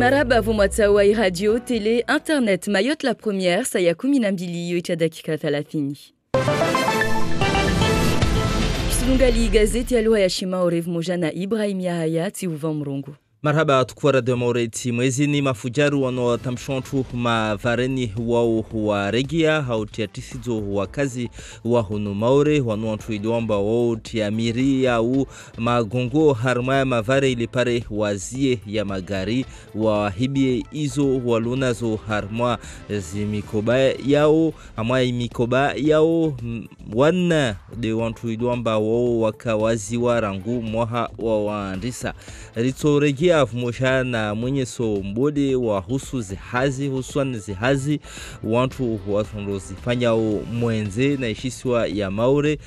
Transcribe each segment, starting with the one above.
Maraba Vumwatsawa radio, télé, internet, Mayotte la première, Sayakumi Nambili, Yoichadakika Thalathini. Kisulungali gazeti ya Yashima Orev Mojana Ibrahim Yahaya Tiuva Mrongo. Marhaba tukuwara de maureti mwezi ni mafujaru wano tamshontu mavareni wao wa regia hautiatisizo wakazi wa hunu maure wano wantu iliomba wao tiamiri au magongo harmaya mavare ilipare wazie ya magari wa hibie izo walunazo harma zimikoba yao ama imikoba yao wana de wantu iliomba wao wakawazi wa rangu mwaha wa waandisa rito regia afumosha na mwenye so mbode wa husu zihazi husuan zihazi wantu watu zifanya mwenze na ishisiwa ya maure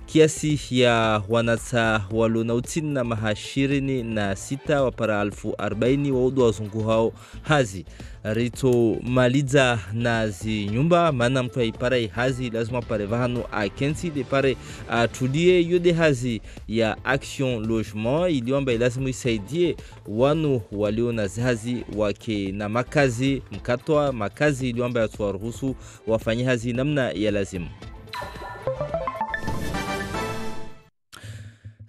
kiasi ya wanata waluna utini na mahashirini na sita wapara 40,000 waudu wazungu hao hazi rito maliza na zi nyumba mana mtu ipara hazi lazima pare vahanu akensi de pare tudie yude hazi ya Action Logement iliomba lazima isaidie wanu walio na hazi wake na makazi mkatwa makazi iliomba yatuwaruhusu wafanye hazi namna ya lazimu.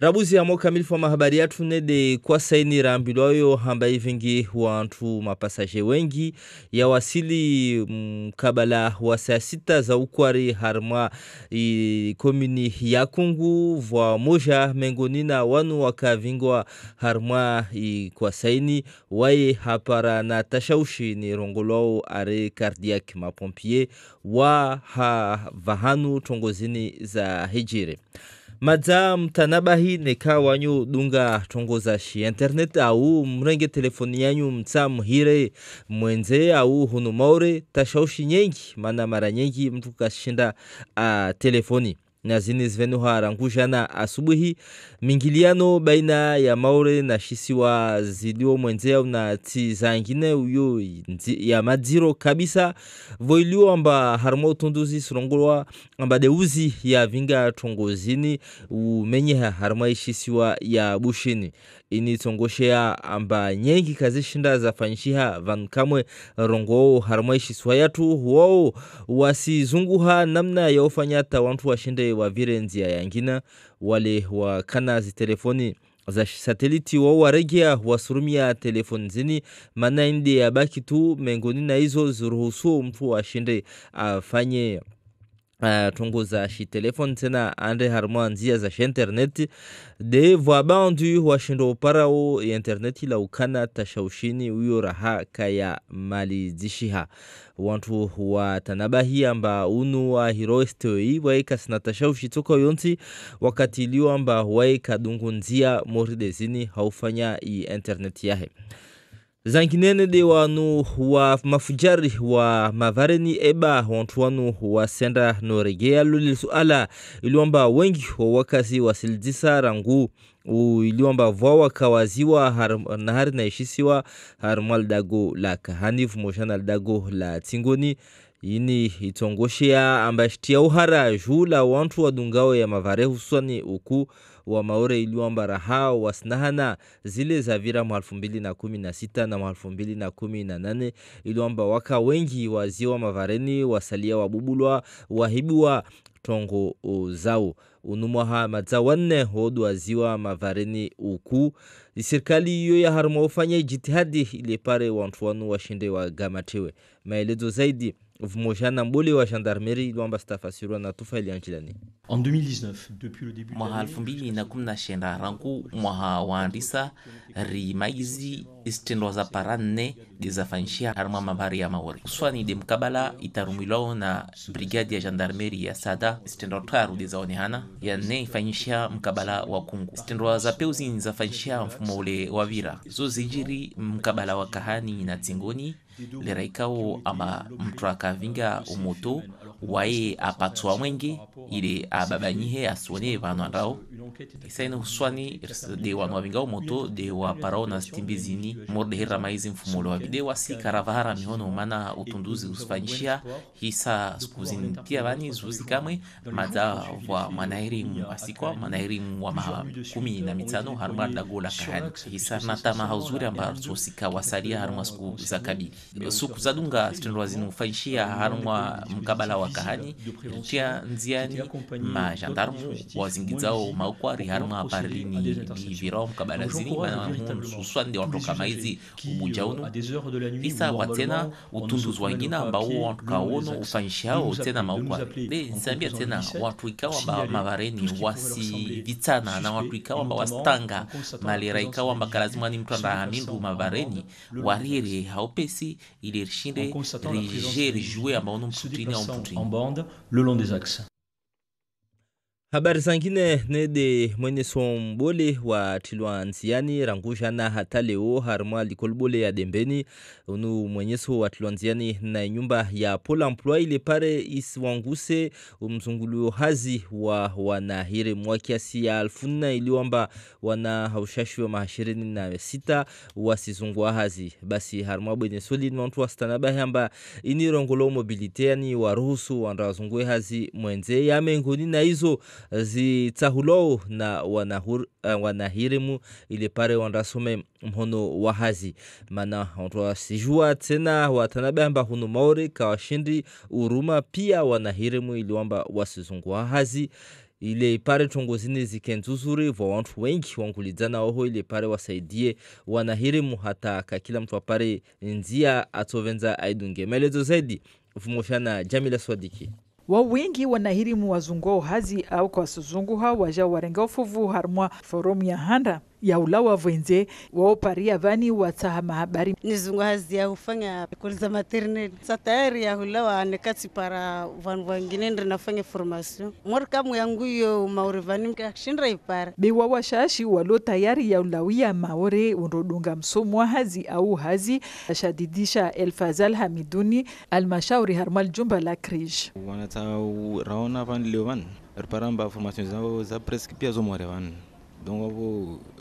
Rabuzi ya moka milifu wa mahabari ya tunede kwa saini rambiloyo hamba hivingi wantu mapasaje wengi ya wasili mkabala wa saa 6 za ukwari harma komini ya kungu vwa moja mengonina wanu wakavingwa harma kwa saini wae hapara na tashaushi ni rongolao are cardiac mapompie wa vahanu tongozini za hijire. Madza mtanabahi neka wanyu dunga tongoza shi internet au mrenge telefoni yanyu mta mhire mwenze au hunu maure tashaushi nyengi mana mara nyengi mtu kashinda telefoni. Na zini zvenu harangujana asubuhi mingiliano baina ya maure na shisiwa zidio mwenzeo na tizangine uyo ya madziro kabisa voilio amba harma utunduzi surongolwa amba deuzi ya vinga tongozini umenye harma ishisiwa ya bushini ini tongoshea amba nyengi kazishinda za fanishiha vankamwe rongo harma ishisiwa yatu wao wasizunguha namna ya ufanyata wantu washinde wa virenzia yangina wale wa kana zi telefoni za sateliti wao waregia wasurumia telefoni zini mana indi ya baki tu mengoni na hizo zuruhusu mtu washinde afanye tongoza shi telefoni tena ande harma nzia za internet de voix bandu washindo parao internet la ukana tashaushini uyo raha kaya mali zishiha wantu wa tanabahi amba unu wa hiroistoi waika sina tashaushi toko yonti wakati liyo amba waika dungunzia moridezini haufanya internet yahe. Zanginene de wanu wa mafujari wa mavareni eba wantu wanu wa senda no regea luli suala iliomba wengi wa wakazi wasilidisa rangu iliomba vawa kawaziwa nahari na ishisiwa harmal dago la kahanifu moshana dago la tingoni ini itongoshea ambashtia uhara jula wantu wa dungao ya mavare husuani uku wa maore iliomba raha wasnahana zile za vira 2016 na 2018 iliomba waka wengi waziwa mavareni wasalia wabubulwa wahibiwa tongo zao unumwaha madzawanne hodu waziwa mavareni uku serikali iyo ya harma ufanya jitihadi ile pare wantu wanu washinde wa gamatewe maelezo zaidi vumojana mbole wa gendarmerie iliomba stafasirwa na tufaili anjilani. En 2019, depuis le début mwaha 2019 rangu mwaha waandisa rimaizi istendo za paranne dizafanyishia harma mavari ya maori swani de mkabala itarumilao na brigade ya gendarmerie ya sada istendo taru dizaonehana ya ne ifanyishia mkabala wa kungu istendo za peuzi nizafanyishia mfumo ule wa vira zo zijiri mkabala wa kahani na tingoni leraikao ama mtu akavinga umoto wae apatwa mwenge ile ababanyihe asone vanu andao isaina huswani de wanu wabingao moto de wa parao na stimbizini morde hera maizi mfumulo wa video wasi karavahara mihono mana utunduzi usfanyishia hisa skuzini pia vani zuzi kamwe madza wa manahirimu asikwa manahirimu wa maha 15 harma dagola kahani hisa natama hauzuri amba sosika wasalia harma siku za kabili suku zadunga stendo wazinu ufanyishia harma mkabala wa kahani tia nziani ma gendarmu wazingizao maukwari harma parlini ni virao mkabala zini mana suswande wantoka maizi ubujaunu isa watena utunduzi wangina ambao wantoka ono ufanyishiao tena maukwari de nsambia tena watu ikawa mba mavareni wasi vitana na watu ikawa mba wastanga malera ikawa mba kalazimani mtu anda hamindu mavareni warire haupesi ili rishinde rigere jouer amba ono mputini au mputini en bande le long des axes. Habari zangine nede mwenye sombole wa tilwa nziani rangujana hata leo harma likolbole ya dembeni unu mwenye so wa tilwa nziani na nyumba ya Pôle emploi ile pare iswanguse mzungulu hazi wa wanahire mwakiasi ya alfuna iliwamba wana haushashwe mahashirini na sita wasizungua hazi basi harma mwenye soli nwantu wastanaba hamba ini rongolo mobilite yani waruhusu wandazungwe hazi mwenze ya mengoni na hizo zitahulo na wanahirimu ile pare wandasome mhono wahazi mana ontoa sijua tena watanabamba hunu maori kawashindi uruma pia wanahirimu ili wamba wasizungua hazi ile pare tongozini zikenzuzuri wa wantu wengi wangulizana oho ile pare wasaidie wanahirimu hata kakila mtu apare nzia atovenza aidunge melezo zaidi ufumoshana Jamila Swadiki. Wa wengi wanahirimu wazunguo hazi au kwa suzunguha waja warenga ufuvu harmwa forum ya handa ya ulawa vwenze wao paria vani watahama habari nizungu hazi ya ufanya kuliza maternity sa tayari ya ulawa anekati para vanu wangine nafanya formation morikamu yangu yo maore vani mkashindra ipara bewa washashi walo tayari ya ulawia maore undodunga msomo hazi au hazi ashadidisha Elfazal Hamiduni almashauri harmal jumba la Krish wanata raona van lewan reparamba formation zao za presque pia zo morevan donc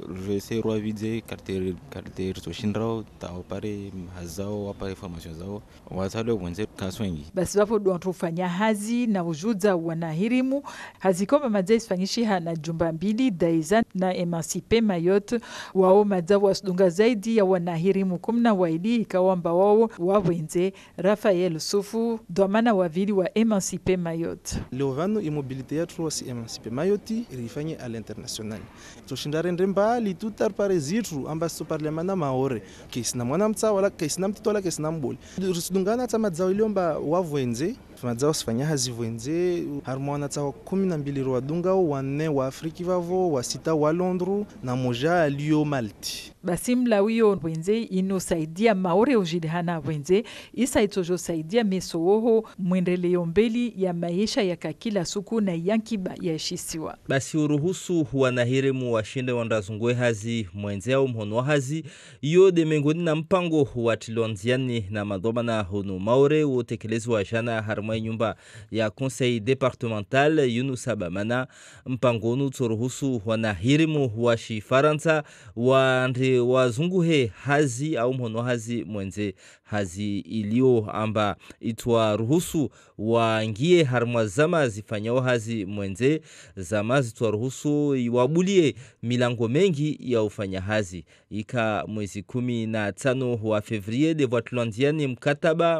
je vais essayer de vider carte so shindrao ta opare hazao opare formation zao watalo wenze kaswengi basi wapo dontrofanya hazi na ujuza wanahirimu hazi kama madza isfanyishi na jumba mbili Daiza na Emancipe Mayotte wao madza wasdunga zaidi ya wanahirimu 10 waili ikawamba wao wawenze Rafael Sufu domana wavili wa Emancipe Mayotte Leovano immobilité ya si Emancipe Mayotte rifanye à l'international so shindarende mbali tutar pare zitru ambaso parlemana maore kisina mwana mtsa wala kisina mtito wala kisina mboli rusudungana tsa madzao iliomba wavwenze madzao sifanya hazivwenze harmona tsa 12 rwadunga wanne wa Afrika vavo wasita wa Londres na moja alio Malti basi mlawio wenze inosaidia maore ujidhana wenze isaitojo saidia mesooho mwendeleo mbeli ya maisha ya kakila suku na yankiba ya shisiwa basi uruhusu wanahirimu washinde wandazungwe hazi mwenze au mhono hazi iyo de mengoni na mpango wa tilonziani na madoma na hono maore utekelezi wa jana harmai nyumba ya conseil départemental Yunusa Bamana mpango nu turuhusu wanahirimu washi Faransa wande wazunguhe hazi au mhono hazi mwenze hazi ilio amba itwa ruhusu waingie harmwa zama zifanyao hazi mwenze zama zitwa ruhusu iwabulie milango mengi ya ufanya hazi ika mwezi 15 wa Fevrier de Vatlandiani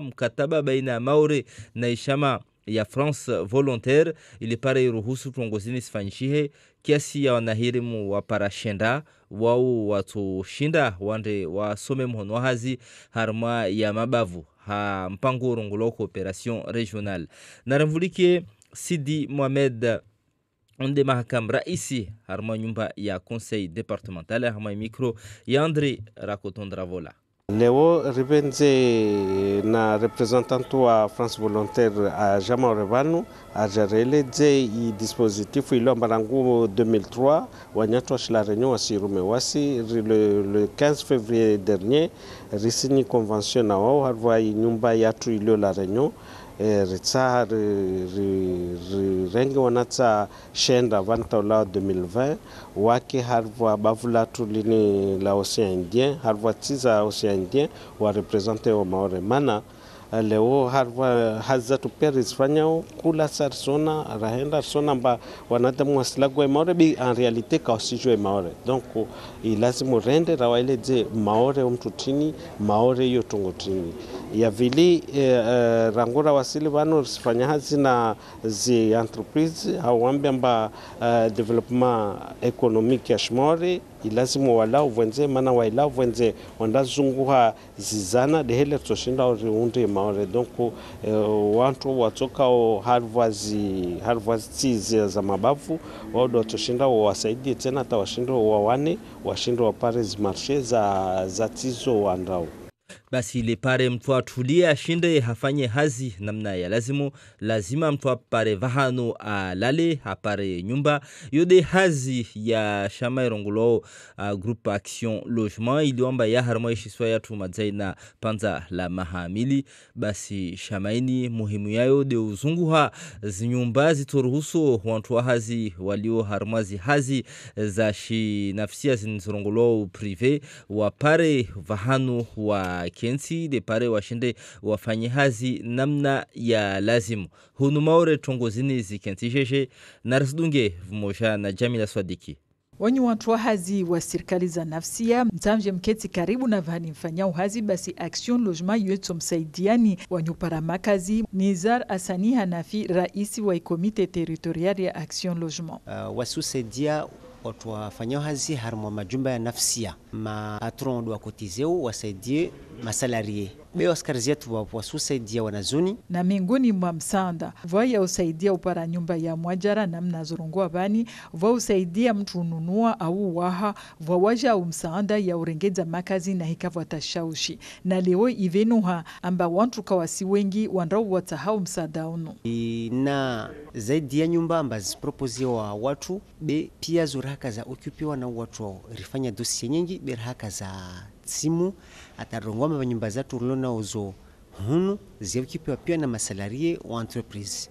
mkataba baina maore na ishama ya France volontaire ili pare ruhusu tuongozini sifanyishihe kiasi ya wanahirimu wa parashenda wao watu shinda wande wasome mhono hazi harma ya mabavu ha mpango rongulo coopération régionale na remvulike Sidi Mohamed onde mahakam raisi harma nyumba ya conseil départemental harma micro ya André Rakotondravola Leo rivenze na representant wa France volontaire a Jama Revanu a jarele ze i dispositif ilo mbarangu 2003 wanyatwa la réunion asirume wasi le 15 février dernier risini convention na wao harwa nyumba yatu ilo la réunion ritsa rengi wanatsa shenda vanta la 2020 wake harva bavula tulini la Océan Indien harva tiza Océan Indien wa represente wa Maore mana leo harva haza tuperis fanyao kula sarsona rahenda sona mba wanata mwasilagwe Maore bi en réalité ka osijwe Maore donc ilazimu rende rawaile je Maore umtutini Maore yotungotini ya vili rangura wasili vano sifanya hazi na zi entreprise hawambia mba development économique ya shmore ilazimu walau venze mana waila venze wanda zunguha zizana dehele toshinda uriunde Maore donc wantu watoka harvazi tizi za mabavu wado toshinda wasaidie tena tawashindo wawane washindo wapare zimarshe za tizo wandao. Basi ile pare mtu atulie ashinde hafanye hazi namna ya lazima mtu apare vahano alale hapare nyumba yode hazi ya shama irongulo groupe Action Logement iliomba ya harmoishi swaya tu madzaina panza la mahamili basi shamaini muhimu yayo de uzunguha zinyumba zitoruhusu wantu wa hazi walio harmazi hazi za shi nafsia zinzirongulo prive wapare vahano wa kensi de pare washinde wafanye hazi namna ya lazimu hunu Maore tongozini zikentisheje narsdunge vumosha na Jamila Swadiki. Wanyu watu wa hazi wa serikali za nafsia mtamje mketi karibu na vani mfanya uhazi basi Action Logement yueto msaidiani wanyu paramakazi. Nizar Asani Hanafi raisi wa komite territoriali ya Action Logement. Wasusaidia watu wafanya hazi harma majumba ya nafsia patron wa kotizeo wasaidie masalarie be Oscar zetu wasusaidia wanazuni na mingoni mwa msanda vaya usaidia upara nyumba ya mwajara na mnazorongwa bani vwa usaidia mtu ununua au waha vwa waja umsanda ya urengeza makazi na hikavwa tashaushi na leo ivenuha amba wantu kawasi wengi wandrau watahau msada unu na zaidi ya nyumba amba zipropoziwa watu be pia zuraka za okupiwa na watu rifanya dosi nyingi be raka za simu atarongoma wa nyumba zatu ulona uzo hunu ziokipiwa pia na masalarie wa entreprise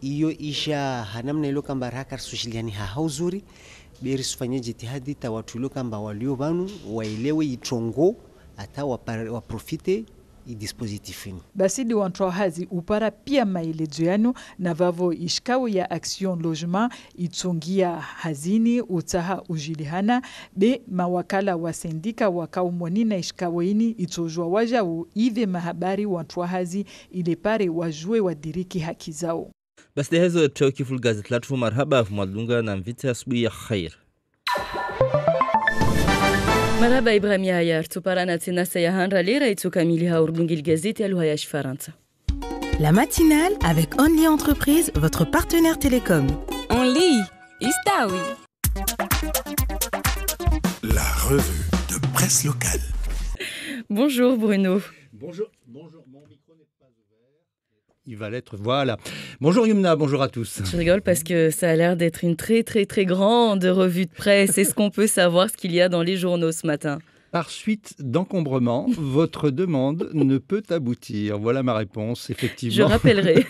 iyo isha hanamna ilo kamba raka sushiliani hauzuri beri sufanya jitihadi ta watu ilo kamba walio banu wailewe itongo ata waprofite idispositifini. Basidi wantoa hazi upara pia maelezo yanu na vavo ishkawo ya Action Logement itungia hazini utaha ujilihana be mawakala wa sendika wakaumoni na ishkawo ini itojua wajau ive mahabari wantoa hazi ile pare wajue wadiriki haki zao. Basi dehezo teokiful gazet latu marhaba fumadunga na mvita asubuhi ya khair. Marhaba Ibrahim Yahya tuparana tena sayahandra lera itukamili haurdungil gazeti aluhayash Faransa. La matinale avec Only Entreprise, votre partenaire télécom. Only, Istawi. La revue de presse locale. Bonjour Bruno. Bonjour, mon micro n'est pas ouvert. Il va l'être, voilà. Bonjour Yumna, bonjour à tous. Je rigole parce que ça a l'air d'être une très très très grande revue de presse. Est-ce qu'on peut savoir ce qu'il y a dans les journaux ce matin ? Par suite d'encombrement, votre demande ne peut aboutir. Voilà ma réponse, effectivement. Je rappellerai.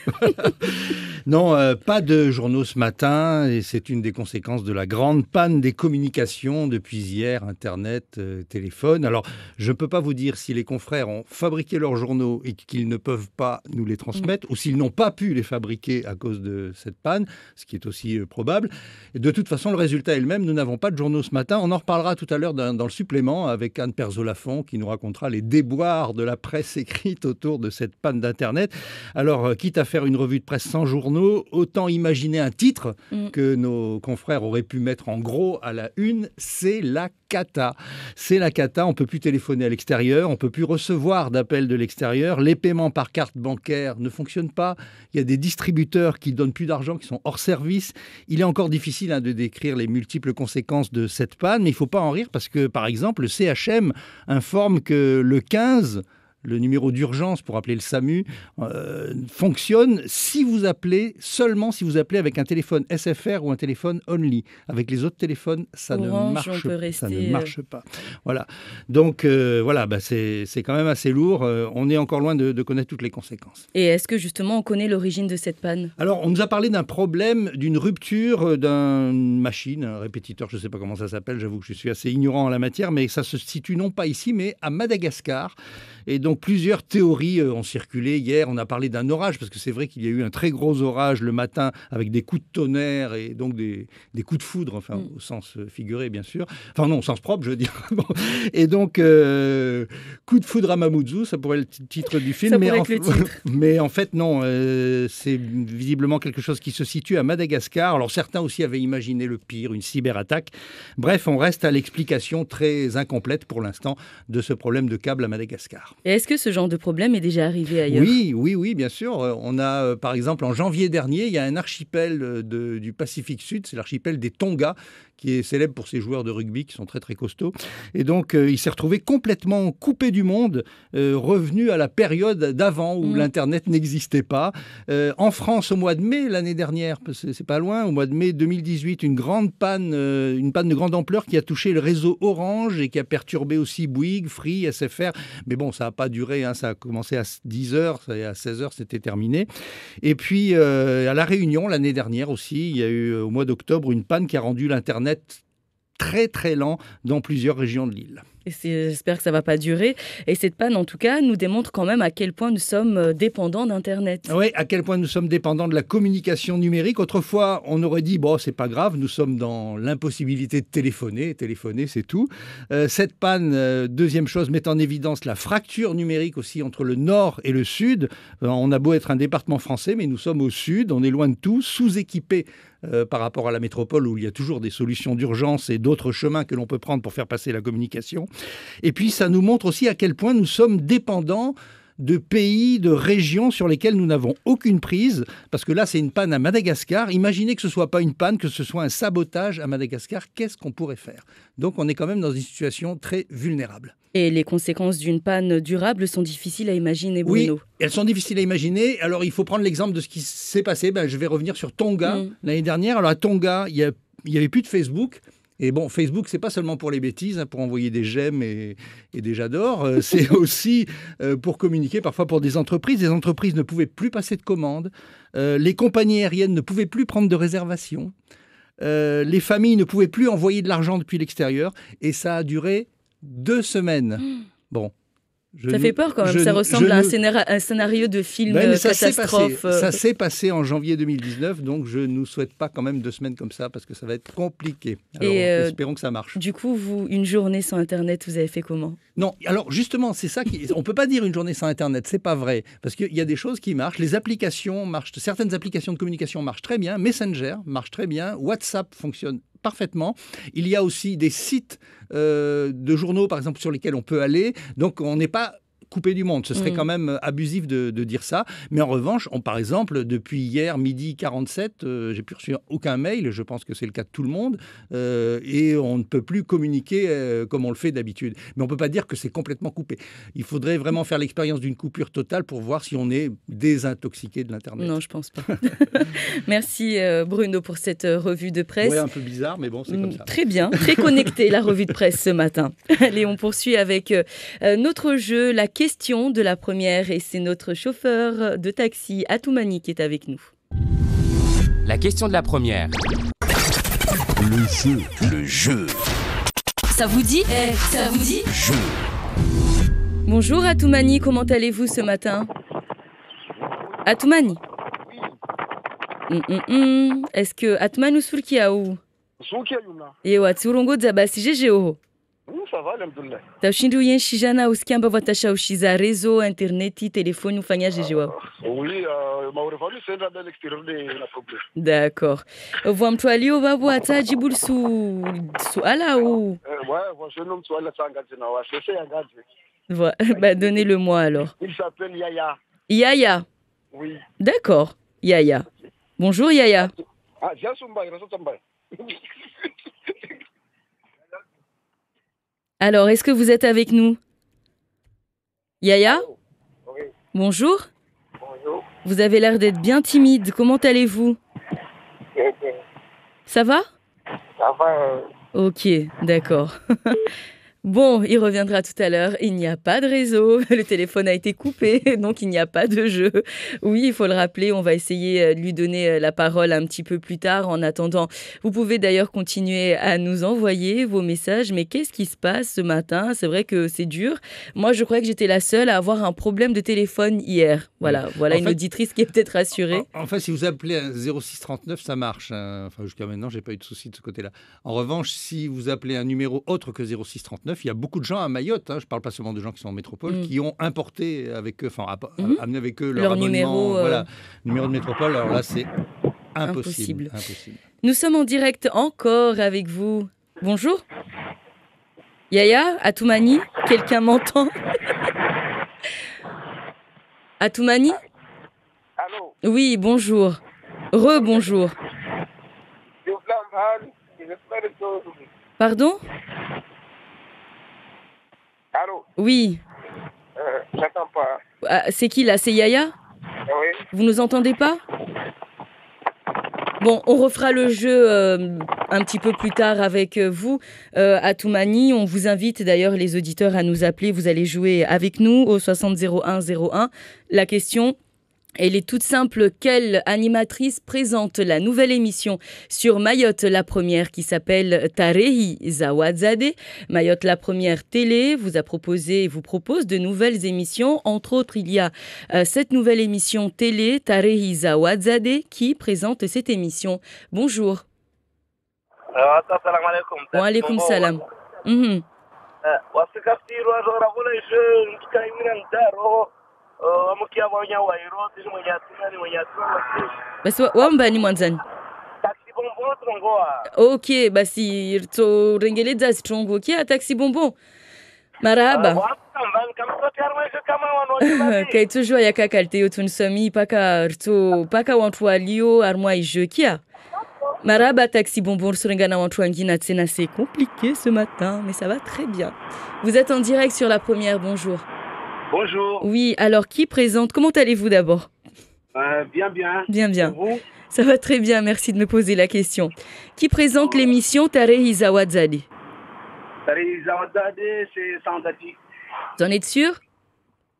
Non, pas de journaux ce matin, et c'est une des conséquences de la grande panne des communications depuis hier, Internet, téléphone. Alors, je ne peux pas vous dire si les confrères ont fabriqué leurs journaux et qu'ils ne peuvent pas nous les transmettre, ou s'ils n'ont pas pu les fabriquer à cause de cette panne, ce qui est aussi probable. Et de toute façon, le résultat est le même. Nous n'avons pas de journaux ce matin. On en reparlera tout à l'heure dans le supplément avec Anne Perzo-Lafont qui nous racontera les déboires de la presse écrite autour de cette panne d'Internet. Alors, quitte à faire une revue de presse sans journaux, autant imaginer un titre que nos confrères auraient pu mettre en gros à la une, c'est la cata. C'est la cata, on ne peut plus téléphoner à l'extérieur, on ne peut plus recevoir d'appels de l'extérieur, les paiements par carte bancaire ne fonctionnent pas, il y a des distributeurs qui ne donnent plus d'argent, qui sont hors service. Il est encore difficile de décrire les multiples conséquences de cette panne, mais il ne faut pas en rire parce que, par exemple, le CHM informe que le 15, le numéro d'urgence pour appeler le SAMU, fonctionne seulement si vous appelez avec un téléphone SFR ou un téléphone Only. Avec les autres téléphones, ça ne marche pas. Voilà. Donc c'est quand même assez lourd. On est encore loin de connaître toutes les conséquences. Et est-ce que justement on connaît l'origine de cette panne? Alors, on nous a parlé d'un problème, d'une rupture d'une machine, un répétiteur, je ne sais pas comment ça s'appelle, j'avoue que je suis assez ignorant en la matière, mais ça se situe non pas ici, mais à Madagascar. Et donc, plusieurs théories ont circulé hier. On a parlé d'un orage, parce que c'est vrai qu'il y a eu un très gros orage le matin, avec des coups de tonnerre et donc des coups de foudre, enfin, au sens figuré, bien sûr. Enfin, non, au sens propre, je veux dire. Bon. Et donc, coup de foudre à Mamoudzou, ça pourrait être le titre du film. Mais en fait, non, c'est visiblement quelque chose qui se situe à Madagascar. Alors, certains aussi avaient imaginé le pire, une cyberattaque. Bref, on reste à l'explication très incomplète pour l'instant de ce problème de câble à Madagascar. Et est-ce que ce genre de problème est déjà arrivé ailleurs? Oui, bien sûr. On a, par exemple, en janvier dernier, il y a un archipel du Pacifique Sud, c'est l'archipel des Tonga, qui est célèbre pour ses joueurs de rugby qui sont très très costauds. Et donc, il s'est retrouvé complètement coupé du monde, revenu à la période d'avant où l'Internet n'existait pas. En France, au mois de mai l'année dernière, c'est pas loin, au mois de mai 2018, une panne de grande ampleur qui a touché le réseau Orange et qui a perturbé aussi Bouygues, Free, SFR. Mais bon, ça n'a pas duré, ça a commencé à 10h, et à 16h, c'était terminé. Et puis, à La Réunion, l'année dernière aussi, il y a eu au mois d'octobre une panne qui a rendu l'Internet très très lent dans plusieurs régions de l'île. Et j'espère que ça ne va pas durer. Et cette panne, en tout cas, nous démontre quand même à quel point nous sommes dépendants d'Internet. Oui, à quel point nous sommes dépendants de la communication numérique. Autrefois, on aurait dit, c'est pas grave, nous sommes dans l'impossibilité de téléphoner. Téléphoner, c'est tout. Cette panne, deuxième chose, met en évidence la fracture numérique aussi entre le nord et le sud. On a beau être un département français, mais nous sommes au sud, on est loin de tout, sous-équipés par rapport à la métropole où il y a toujours des solutions d'urgence et d'autres chemins que l'on peut prendre pour faire passer la communication. Et puis, ça nous montre aussi à quel point nous sommes dépendants de pays, de régions sur lesquelles nous n'avons aucune prise, parce que là, c'est une panne à Madagascar. Imaginez que ce ne soit pas une panne, que ce soit un sabotage à Madagascar. Qu'est-ce qu'on pourrait faire? Donc, on est quand même dans une situation très vulnérable. Et les conséquences d'une panne durable sont difficiles à imaginer, Bruno. Oui, elles sont difficiles à imaginer. Alors, il faut prendre l'exemple de ce qui s'est passé. Je vais revenir sur Tonga l'année dernière. Alors, à Tonga, il n'y avait plus de Facebook. Et bon, Facebook, c'est pas seulement pour les bêtises, pour envoyer des j'aime et des j'adore. C'est aussi pour communiquer, parfois pour des entreprises. Les entreprises ne pouvaient plus passer de commandes. Les compagnies aériennes ne pouvaient plus prendre de réservations. Les familles ne pouvaient plus envoyer de l'argent depuis l'extérieur. Et ça a duré 2 semaines. Bon. Ça fait peur quand même, ça ressemble à un scénario de film catastrophe. Ça s'est passé en janvier 2019, donc je ne nous souhaite pas quand même 2 semaines comme ça, parce que ça va être compliqué. Alors, espérons que ça marche. Du coup, vous, une journée sans Internet, vous avez fait comment? Non, alors justement, c'est ça on ne peut pas dire une journée sans Internet, c'est pas vrai, parce qu'il y a des choses qui marchent, les applications marchent, certaines applications de communication marchent très bien, Messenger marche très bien, WhatsApp fonctionne parfaitement. Il y a aussi des sites de journaux, par exemple, sur lesquels on peut aller. Donc, on n'est pas coupé du monde. Ce serait quand même abusif de dire ça. Mais en revanche, par exemple, depuis hier, midi 47, j'ai plus reçu aucun mail. Je pense que c'est le cas de tout le monde. Et on ne peut plus communiquer comme on le fait d'habitude. Mais on ne peut pas dire que c'est complètement coupé. Il faudrait vraiment faire l'expérience d'une coupure totale pour voir si on est désintoxiqué de l'Internet. Non, je ne pense pas. Merci Bruno pour cette revue de presse. Oui, un peu bizarre, mais bon, c'est comme ça. Très bien, très connecté la revue de presse ce matin. Allez, on poursuit avec notre jeu, la question de la première, et c'est notre chauffeur de taxi Atoumani qui est avec nous. La question de la première. Le jeu. Ça vous dit? Ça vous dit? Jeu. Bonjour Atoumani, comment allez-vous ce matin? Atoumani. Est-ce que Atoumani usurkiaou? Ewa tsurongodza basi jejeoho. Ça va, alhamdoulilah. Tashindu yen shijana usikiamba vatasha ushiza réseau, internet, téléphone ufanya jejewa. Oui, maurevanu c'est à l'extérieur de la problème. D'accord. Voa mtu aliyobaba atajibu suala ou? Ouais, je nomme suala sangazi na wa c'est yangazi. Bah donnez-le-moi alors. Il s'appelle Yaya. Yaya. Oui. D'accord. Yaya. Bonjour Yaya. Ah, Jasumba, Rasotamba. Alors, est-ce que vous êtes avec nous? Yaya? Oui. Bonjour. Bonjour. Vous avez l'air d'être bien timide. Comment allez-vous? Bien, bien. Ça va? Ça va. Ok, d'accord. Bon, il reviendra tout à l'heure. Il n'y a pas de réseau. Le téléphone a été coupé, donc il n'y a pas de jeu. Oui, il faut le rappeler. On va essayer de lui donner la parole un petit peu plus tard. En attendant, vous pouvez d'ailleurs continuer à nous envoyer vos messages. Mais qu'est-ce qui se passe ce matin? C'est vrai que c'est dur. Moi, je croyais que j'étais la seule à avoir un problème de téléphone hier. Voilà une auditrice qui est peut-être rassurée. En fait, si vous appelez un 0639, ça marche. Enfin, jusqu'à maintenant, j'ai pas eu de souci de ce côté-là. En revanche, si vous appelez un numéro autre que 0639, il y a beaucoup de gens à Mayotte, je ne parle pas seulement de gens qui sont en métropole, qui ont importé avec eux, amené avec eux leur numéro, numéro de métropole. Alors là, c'est impossible. Nous sommes en direct encore avec vous. Bonjour. Yaya, Atoumani, quelqu'un m'entend? Atoumani? Allô? Oui, bonjour. Rebonjour. Pardon? Allô? Oui. J'entends pas. C'est qui là? C'est Yaya? Oui. Vous nous entendez pas? Bon, on refera le jeu un petit peu plus tard avec vous, Atoumani. On vous invite d'ailleurs les auditeurs à nous appeler. Vous allez jouer avec nous au 60 01 01. La question... Elle est toute simple. Quelle animatrice présente la nouvelle émission sur Mayotte la première qui s'appelle Tarehi Zawadzade? Mayotte la première télé vous propose de nouvelles émissions. Entre autres, il y a cette nouvelle émission télé Tarehi Zawadzade qui présente cette émission. Bonjour. Assalamu alaikum. Wa alaikum salam. Basi wambani mwanzani. Ok, basi rengeleza strongo kia taxi bonbon. Marahaba. Kai toujours ya kakalte otun sami paka wantu walio armoi jeu kia. Marahaba taxi bonbon surengana wantu wangina tsena, c'est compliqué ce matin mais ça va très bien. Vous êtes en direct sur la première. Bonjour. Bonjour. Oui, alors qui présente? Comment allez-vous d'abord? Bien, bien. Bien. Vous? Ça va très bien, merci de me poser la question. Qui présente l'émission Tarehi Zawadzade? Tarehi Zawadzade, c'est Sandati. Vous en êtes sûr?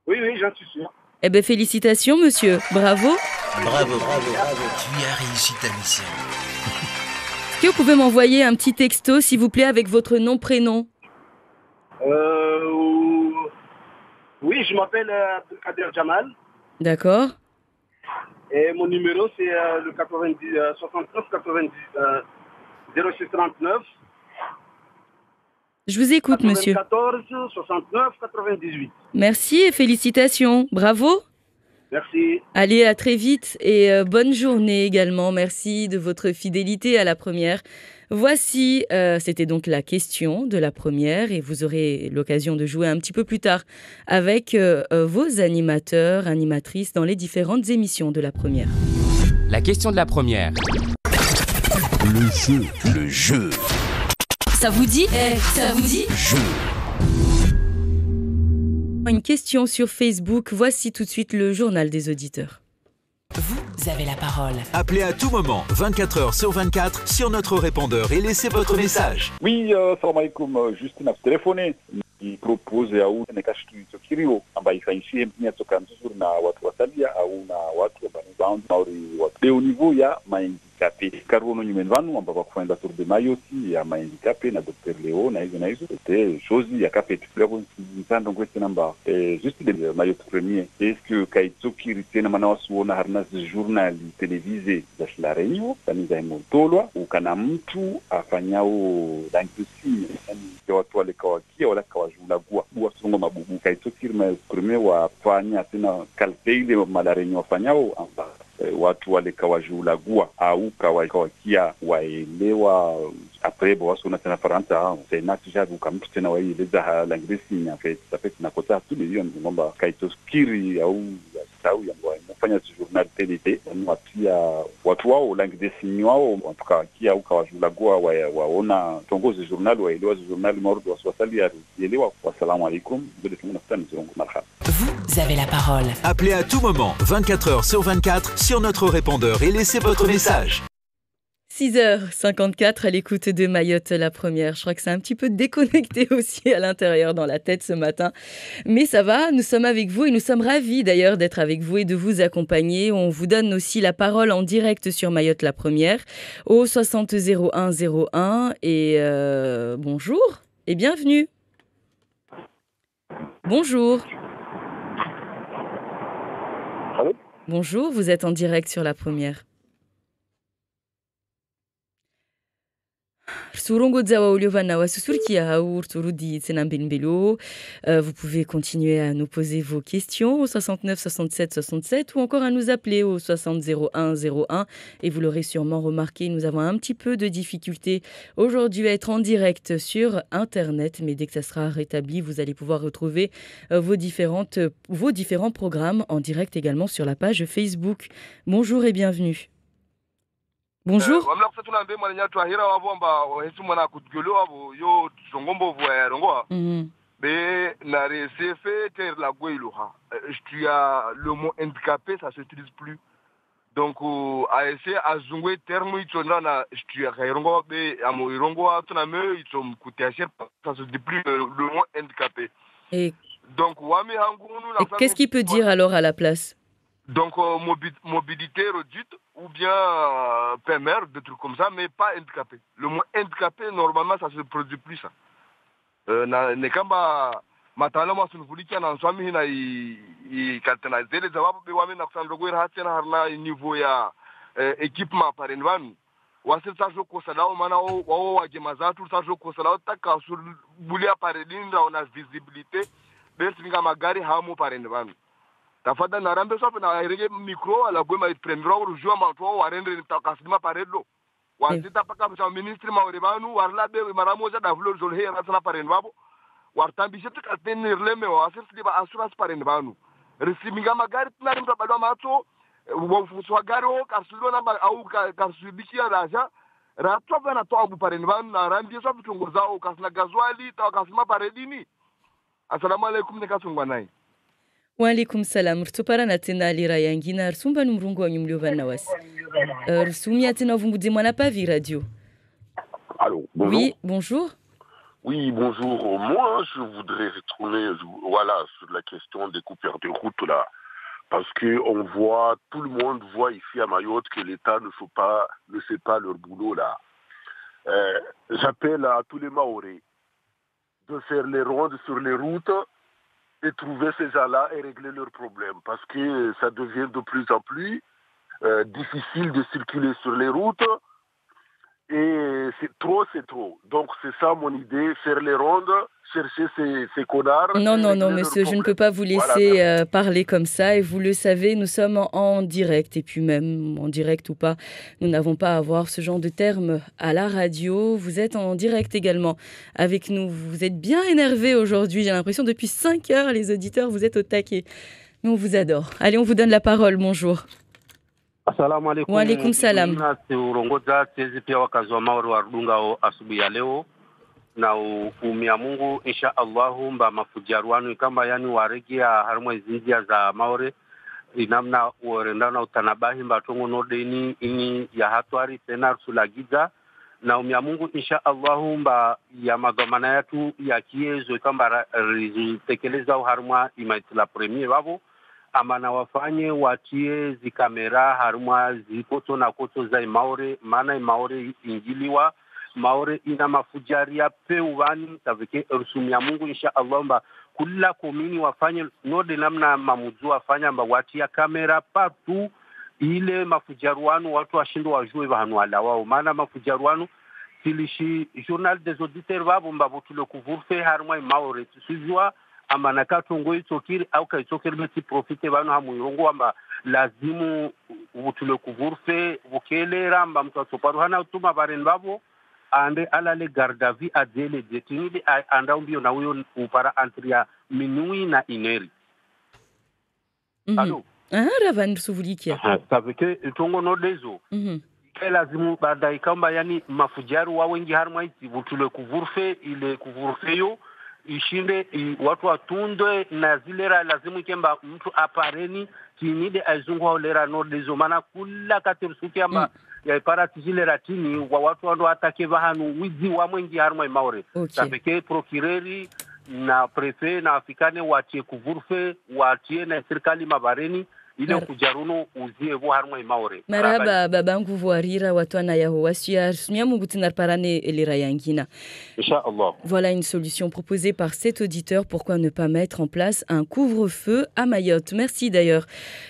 Oui, j'en suis sûr. Eh bien, félicitations, monsieur. Bravo. Bravo. Tu as réussi ta mission. Est-ce que vous pouvez m'envoyer un petit texto, s'il vous plaît, avec votre nom, prénom? Oui, je m'appelle Abdelkader Jamal. D'accord. Et mon numéro, c'est le 69 90 06 39. Je vous écoute, 94, monsieur. 14 69 98. Merci et félicitations. Bravo. Merci. Allez, à très vite et bonne journée également. Merci de votre fidélité à la première. Voici, c'était donc la question de la première et vous aurez l'occasion de jouer un petit peu plus tard avec vos animateurs, animatrices dans les différentes émissions de la première. La question de la première. Le jeu. Ça vous dit? Ça vous dit? Jeu. Une question sur Facebook. Voici tout de suite le journal des auditeurs. Vous avez la parole. Appelez à tout moment, 24 heures sur 24, sur notre répondeur et laissez votre message. Oui, salam alaikum. Juste na téléphoné. Il propose au nekashtu kirio ambaye ifanyishie mnia toka nzuri na watu wa tabia au na watu wa banzangu au watu au niveau ya mahandicapé. Karuno nyumbani vanu ambao kufanya tour de Mayoti ya mahandicapé na Dr. Leo na hizo c'était chose ya kapeti fleur nsando ngwese namba juste de Mayoti premier. Est-ce que kaitsoki ritena mana wasuona harna journal télévisé za la Réunion taniza imotolwa ukana mtu afanyao dankusi yani watu wale kawakia wala kawajulagua wasongo mabubu kaitsoki premier wafanya tena kalpeile mala Réunion wafanyao amba watu wale kawajulagua au kawakia waelewa après bon on a tena Faransa c'est natija kukamtu tena waeleza l'anglais en fait ça fait na kota tous les jours ngomba kaitoskiri au ya ngwanya kufanya journal TDT watia watu wao langi desini wao mpaka kia ukawajulagua waona tongozi journal waelewa journal Maouri waswasali yalielewa. Wassalamu alaikum, vile tunafutana zirongo marhaba. Vous avez la parole. Appelez à tout moment, 24 heures sur 24, sur notre répondeur et laissez votre message. 6h54 à l'écoute de Mayotte la première. Je crois que c'est un petit peu déconnecté aussi à l'intérieur dans la tête ce matin. Mais ça va, nous sommes avec vous et nous sommes ravis d'ailleurs d'être avec vous et de vous accompagner. On vous donne aussi la parole en direct sur Mayotte la première au 60 01 01 et bonjour et bienvenue. Bonjour. Allô ? Bonjour, vous êtes en direct sur la première. Vous pouvez continuer à nous poser vos questions au 69 67 67 ou encore à nous appeler au 60 01 01 et vous l'aurez sûrement remarqué, nous avons un petit peu de difficulté aujourd'hui à être en direct sur Internet, mais dès que ça sera rétabli, vous allez pouvoir retrouver vos différents programmes en direct également sur la page Facebook. Bonjour et bienvenue. Bonjour. Le mot handicapé, ça se utilise plus. Donc, à essayer à jouer terme, ça se dit plus le mot handicapé. Et donc, qu'est-ce qu'il peut dire alors à la place? Donc, mobilité réduite ou bien PMR, des trucs comme ça, mais pas handicapé. Le mot handicapé, normalement, ça se produit plus. Ça. Matala masunfuliki ananswami hina ikaltanaze le zawabu be wame nakusandogwera hatena harna niveau ya equipement parenvanu wasil sajo kosalao mana wao wagemazatu sajo kosalao takasul bulia parelinda ona visibilité besinga magari hamo parenvanu tafadhali narambe sope na irege micro ala gwema premier urujua matwa warendre nitakasidima paredlo wasita paka msa ministry maorevanu warla be maramoja davlo zolhe rasana parenvabo wartambishe tukatenir leme wasirti ba assurance parenvanu risiminga magari tunari mtabadwa mato wofuswa gari o karsulo namba au karsubikia daja ratwa bana to abu parenvanu na rambie so bitungoza o kasna gazwali ta kasma paredini. Assalamu alaikum nekasungwa nai. Wa alaikum salam. Rtupara tena lira yangina rsumba numrungu wa nyumliova nawasi. Rsumia tena vumbuzi mwana pavi radio. Allô, bonjour. Oui, bonjour. Oui, bonjour. Moi, je voudrais retourner sur la question des coupeurs de route là. Parce que tout le monde voit ici à Mayotte que l'État ne fait pas leur boulot là. J'appelle à tous les Maoris de faire les rondes sur les routes et trouver ces gens-là et régler leurs problèmes. Parce que ça devient de plus en plus difficile de circuler sur les routes. Et c'est trop. Donc c'est ça mon idée, faire les rondes, chercher ces connards. Non, monsieur, je ne peux pas vous laisser parler comme ça. Et vous le savez, nous sommes en direct. Et puis même, en direct ou pas, nous n'avons pas à avoir ce genre de termes à la radio. Vous êtes en direct également avec nous. Vous êtes bien énervés aujourd'hui. J'ai l'impression depuis 5 heures, les auditeurs, vous êtes au taquet. Mais on vous adore. Allez, on vous donne la parole. Bonjour. Assalamu alaikum. Wa alaikum salam. Urongoza tezi pia wakazi wa Maouri wa Rudunga asubuhi ya leo na umia Mungu insha Allahu mba mafujaruanu kama yani waregia harumwa izinjia za Maouri inamna uorendana utanabahi mba tongo nordeni ini ya hatwari tena sulagiza na umia Mungu insha Allahu mba ya madhamana yatu ya kiezo kamba rizitekeleza harumwa imaitila premier wavo ama na wafanye watie zikamera harumwa zikoto na koto za Maouri maana Maouri ingiliwa Maouri ina mafujaria peuwani tavike rusumia Mungu insha Allah mba kula komini wafanye node namna mamuzu wafanya mba watia kamera patu ile mafujaruanu watu washindo wajue bahanu ala wao maana mafujaruanu silishi journal des auditeurs wabo mba butule kuvurfe harumwa Maouri tusijua ama nakatongo itokiri au kaitokiri beti profite bano hamuirongo amba lazimu utule kuvurfe bukelera amba mtu atoparu hana utuma baren babo ande ala le gardavi adele detinide anda umbio na uyo upara antria minui na ineri. Allô? Savike itongo no dezo. Lazimu baadaye kamba yani mafujaru wa wengi harma iti vutule kuvurfe ile kuvurfeyo ishinde watu watundwe na zilera lazimu kemba mtu apareni kinide azungu haulera no dezo mana kula katirsuki amba ya iparati zilera tini wa watu wando atake bahanu wizi wa mwengi harma imaure sabeke prokireri na prefe na afikane watie kuvurfe watie na serikali mabareni ile kujaruno uzie vo harma imaure maraba babangu voarira watwana yaho wasia nyamungu tinarparane elira yangina Inch'Allah. Voilà une solution proposée par cet auditeur. Pourquoi ne pas mettre en place un couvre-feu à Mayotte? Merci d'ailleurs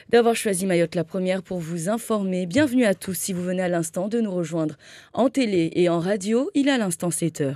d'avoir choisi Mayotte la première pour vous informer. Bienvenue à tous si vous venez à l'instant de nous rejoindre en télé et en radio. Il est à l'instant 7h.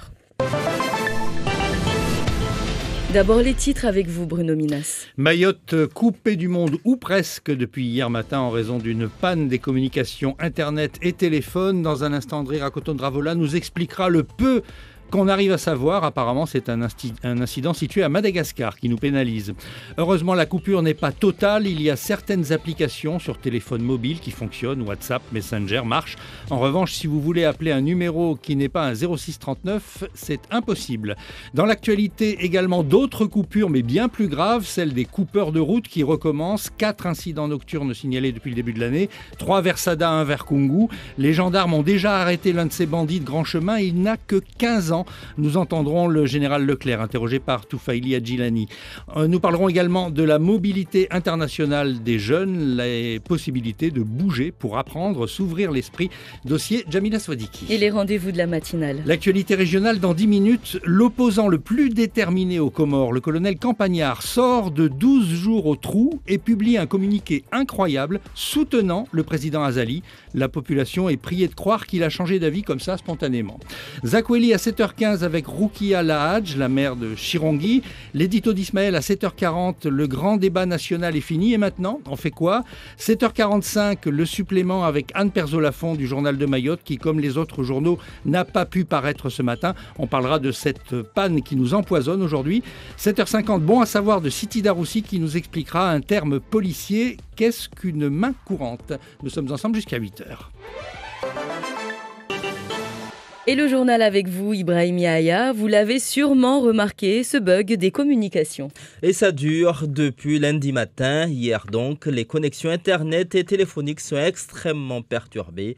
D'abord les titres avec vous, Bruno Minas. Mayotte coupée du monde, ou presque, depuis hier matin en raison d'une panne des communications Internet et téléphone. Dans un instant, André Rakoton-Dravola nous expliquera le peu qu'on arrive à savoir. Apparemment, c'est un incident situé à Madagascar qui nous pénalise. Heureusement, la coupure n'est pas totale. Il y a certaines applications sur téléphone mobile qui fonctionnent. WhatsApp, Messenger marche. En revanche, si vous voulez appeler un numéro qui n'est pas un 0639, c'est impossible. Dans l'actualité, également d'autres coupures, mais bien plus graves, celle des coupeurs de route qui recommencent. 4 incidents nocturnes signalés depuis le début de l'année. 3 vers Sada, 1 vers Kungu. Les gendarmes ont déjà arrêté l'un de ces bandits de grand chemin. Il n'a que 15 ans. Nous entendrons le général Leclerc, interrogé par Toufaili Adjilani. Nous parlerons également de la mobilité internationale des jeunes, les possibilités de bouger pour apprendre, s'ouvrir l'esprit. Dossier Jamila Swadiki. Et les rendez-vous de la matinale. L'actualité régionale dans 10 minutes. L'opposant le plus déterminé aux Comores, le colonel Campagnard, sort de 12 jours au trou et publie un communiqué incroyable soutenant le président Azali. La population est priée de croire qu'il a changé d'avis comme ça spontanément. Zakweli à 7h15 avec Roukia Lahadj, la maire de Chirongi. L'édito d'Ismaël à 7h40, le grand débat national est fini. Et maintenant, on fait quoi? 7h45, le supplément avec Anne Perzo-Lafont du journal de Mayotte qui, comme les autres journaux, n'a pas pu paraître ce matin. On parlera de cette panne qui nous empoisonne aujourd'hui. 7h50, bon à savoir de Siti Daroussi qui nous expliquera un terme policier. Qu'est-ce qu'une main courante? Nous sommes ensemble jusqu'à 8h. Et le journal avec vous, Ibrahim Yahya, vous l'avez sûrement remarqué, ce bug des communications. Et ça dure depuis lundi matin. Hier donc, les connexions Internet et téléphoniques sont extrêmement perturbées.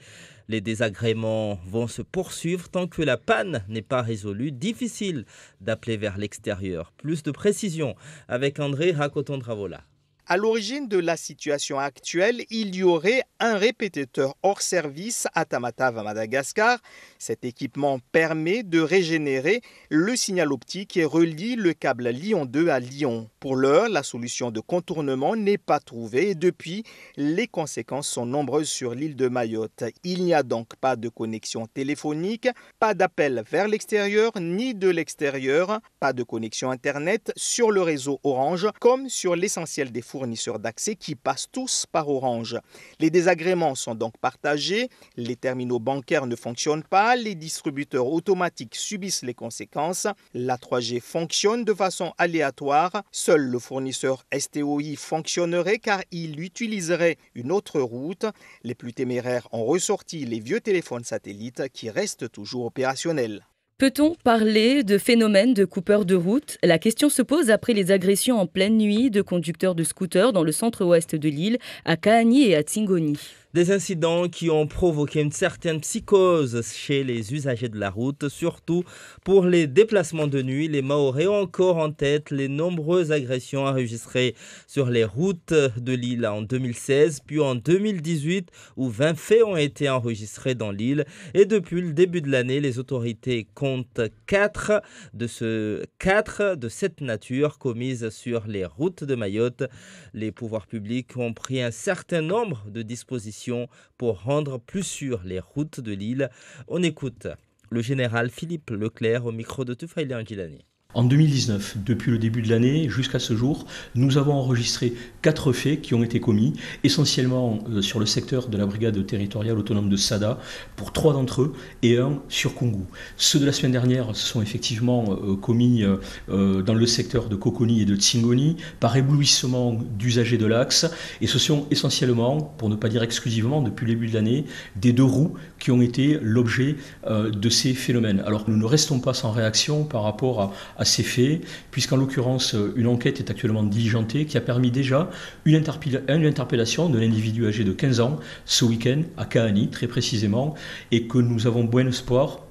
Les désagréments vont se poursuivre tant que la panne n'est pas résolue. Difficile d'appeler vers l'extérieur. Plus de précision avec André Rakoton-Dravola. À l'origine de la situation actuelle, il y aurait un répétiteur hors service à Tamatave à Madagascar. Cet équipement permet de régénérer le signal optique et relie le câble Lyon 2 à Lyon. Pour l'heure, la solution de contournement n'est pas trouvée et depuis, les conséquences sont nombreuses sur l'île de Mayotte. Il n'y a donc pas de connexion téléphonique, pas d'appel vers l'extérieur ni de l'extérieur, pas de connexion Internet sur le réseau Orange comme sur l'essentiel des fournisseurs d'accès qui passent tous par Orange. Les désagréments sont donc partagés, les terminaux bancaires ne fonctionnent pas, les distributeurs automatiques subissent les conséquences, la 3G fonctionne de façon aléatoire, seul le fournisseur STOI fonctionnerait car il utiliserait une autre route. Les plus téméraires ont ressorti les vieux téléphones satellites qui restent toujours opérationnels. Peut-on parler de phénomène de coupeur de route? La question se pose après les agressions en pleine nuit de conducteurs de scooters dans le centre-ouest de l'île, à Kaani et à Tsingoni. Des incidents qui ont provoqué une certaine psychose chez les usagers de la route, surtout pour les déplacements de nuit. Les Mahorais ont encore en tête les nombreuses agressions enregistrées sur les routes de l'île en 2016, puis en 2018, où 20 faits ont été enregistrés dans l'île. Et depuis le début de l'année, les autorités comptent 4 de cette nature commises sur les routes de Mayotte. Les pouvoirs publics ont pris un certain nombre de dispositions pour rendre plus sûres les routes de l'île. On écoute le général Philippe Leclerc au micro de Toufaili Adjilani. En 2019, depuis le début de l'année jusqu'à ce jour, nous avons enregistré 4 faits qui ont été commis, essentiellement sur le secteur de la brigade territoriale autonome de Sada, pour 3 d'entre eux, et 1 sur Koungou. Ceux de la semaine dernière se sont effectivement commis dans le secteur de Coconi et de Tsingoni, par éblouissement d'usagers de l'axe, et ce sont essentiellement, pour ne pas dire exclusivement, depuis le début de l'année, des 2 roues qui ont été l'objet de ces phénomènes. Alors nous ne restons pas sans réaction par rapport à ces faits, puisqu'en l'occurrence, une enquête est actuellement diligentée qui a permis déjà une interpellation de l'individu âgé de 15 ans ce week-end à Kahani, très précisément, et que nous avons bon espoir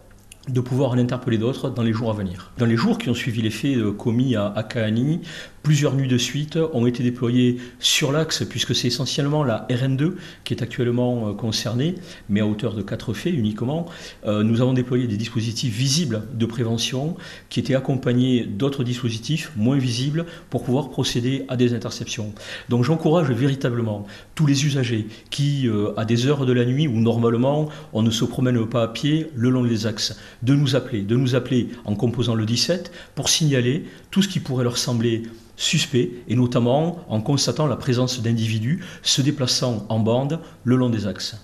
de pouvoir en interpeller d'autres dans les jours à venir. Dans les jours qui ont suivi les faits commis à Kahani, plusieurs nuits de suite ont été déployées sur l'axe, puisque c'est essentiellement la RN2 qui est actuellement concernée, mais à hauteur de 4 faits uniquement. Nous avons déployé des dispositifs visibles de prévention qui étaient accompagnés d'autres dispositifs moins visibles pour pouvoir procéder à des interceptions. Donc j'encourage véritablement tous les usagers qui, à des heures de la nuit où normalement on ne se promène pas à pied le long des axes, de nous appeler en composant le 17 pour signaler tout ce qui pourrait leur sembler suspect, et notamment en constatant la présence d'individus se déplaçant en bande le long des axes.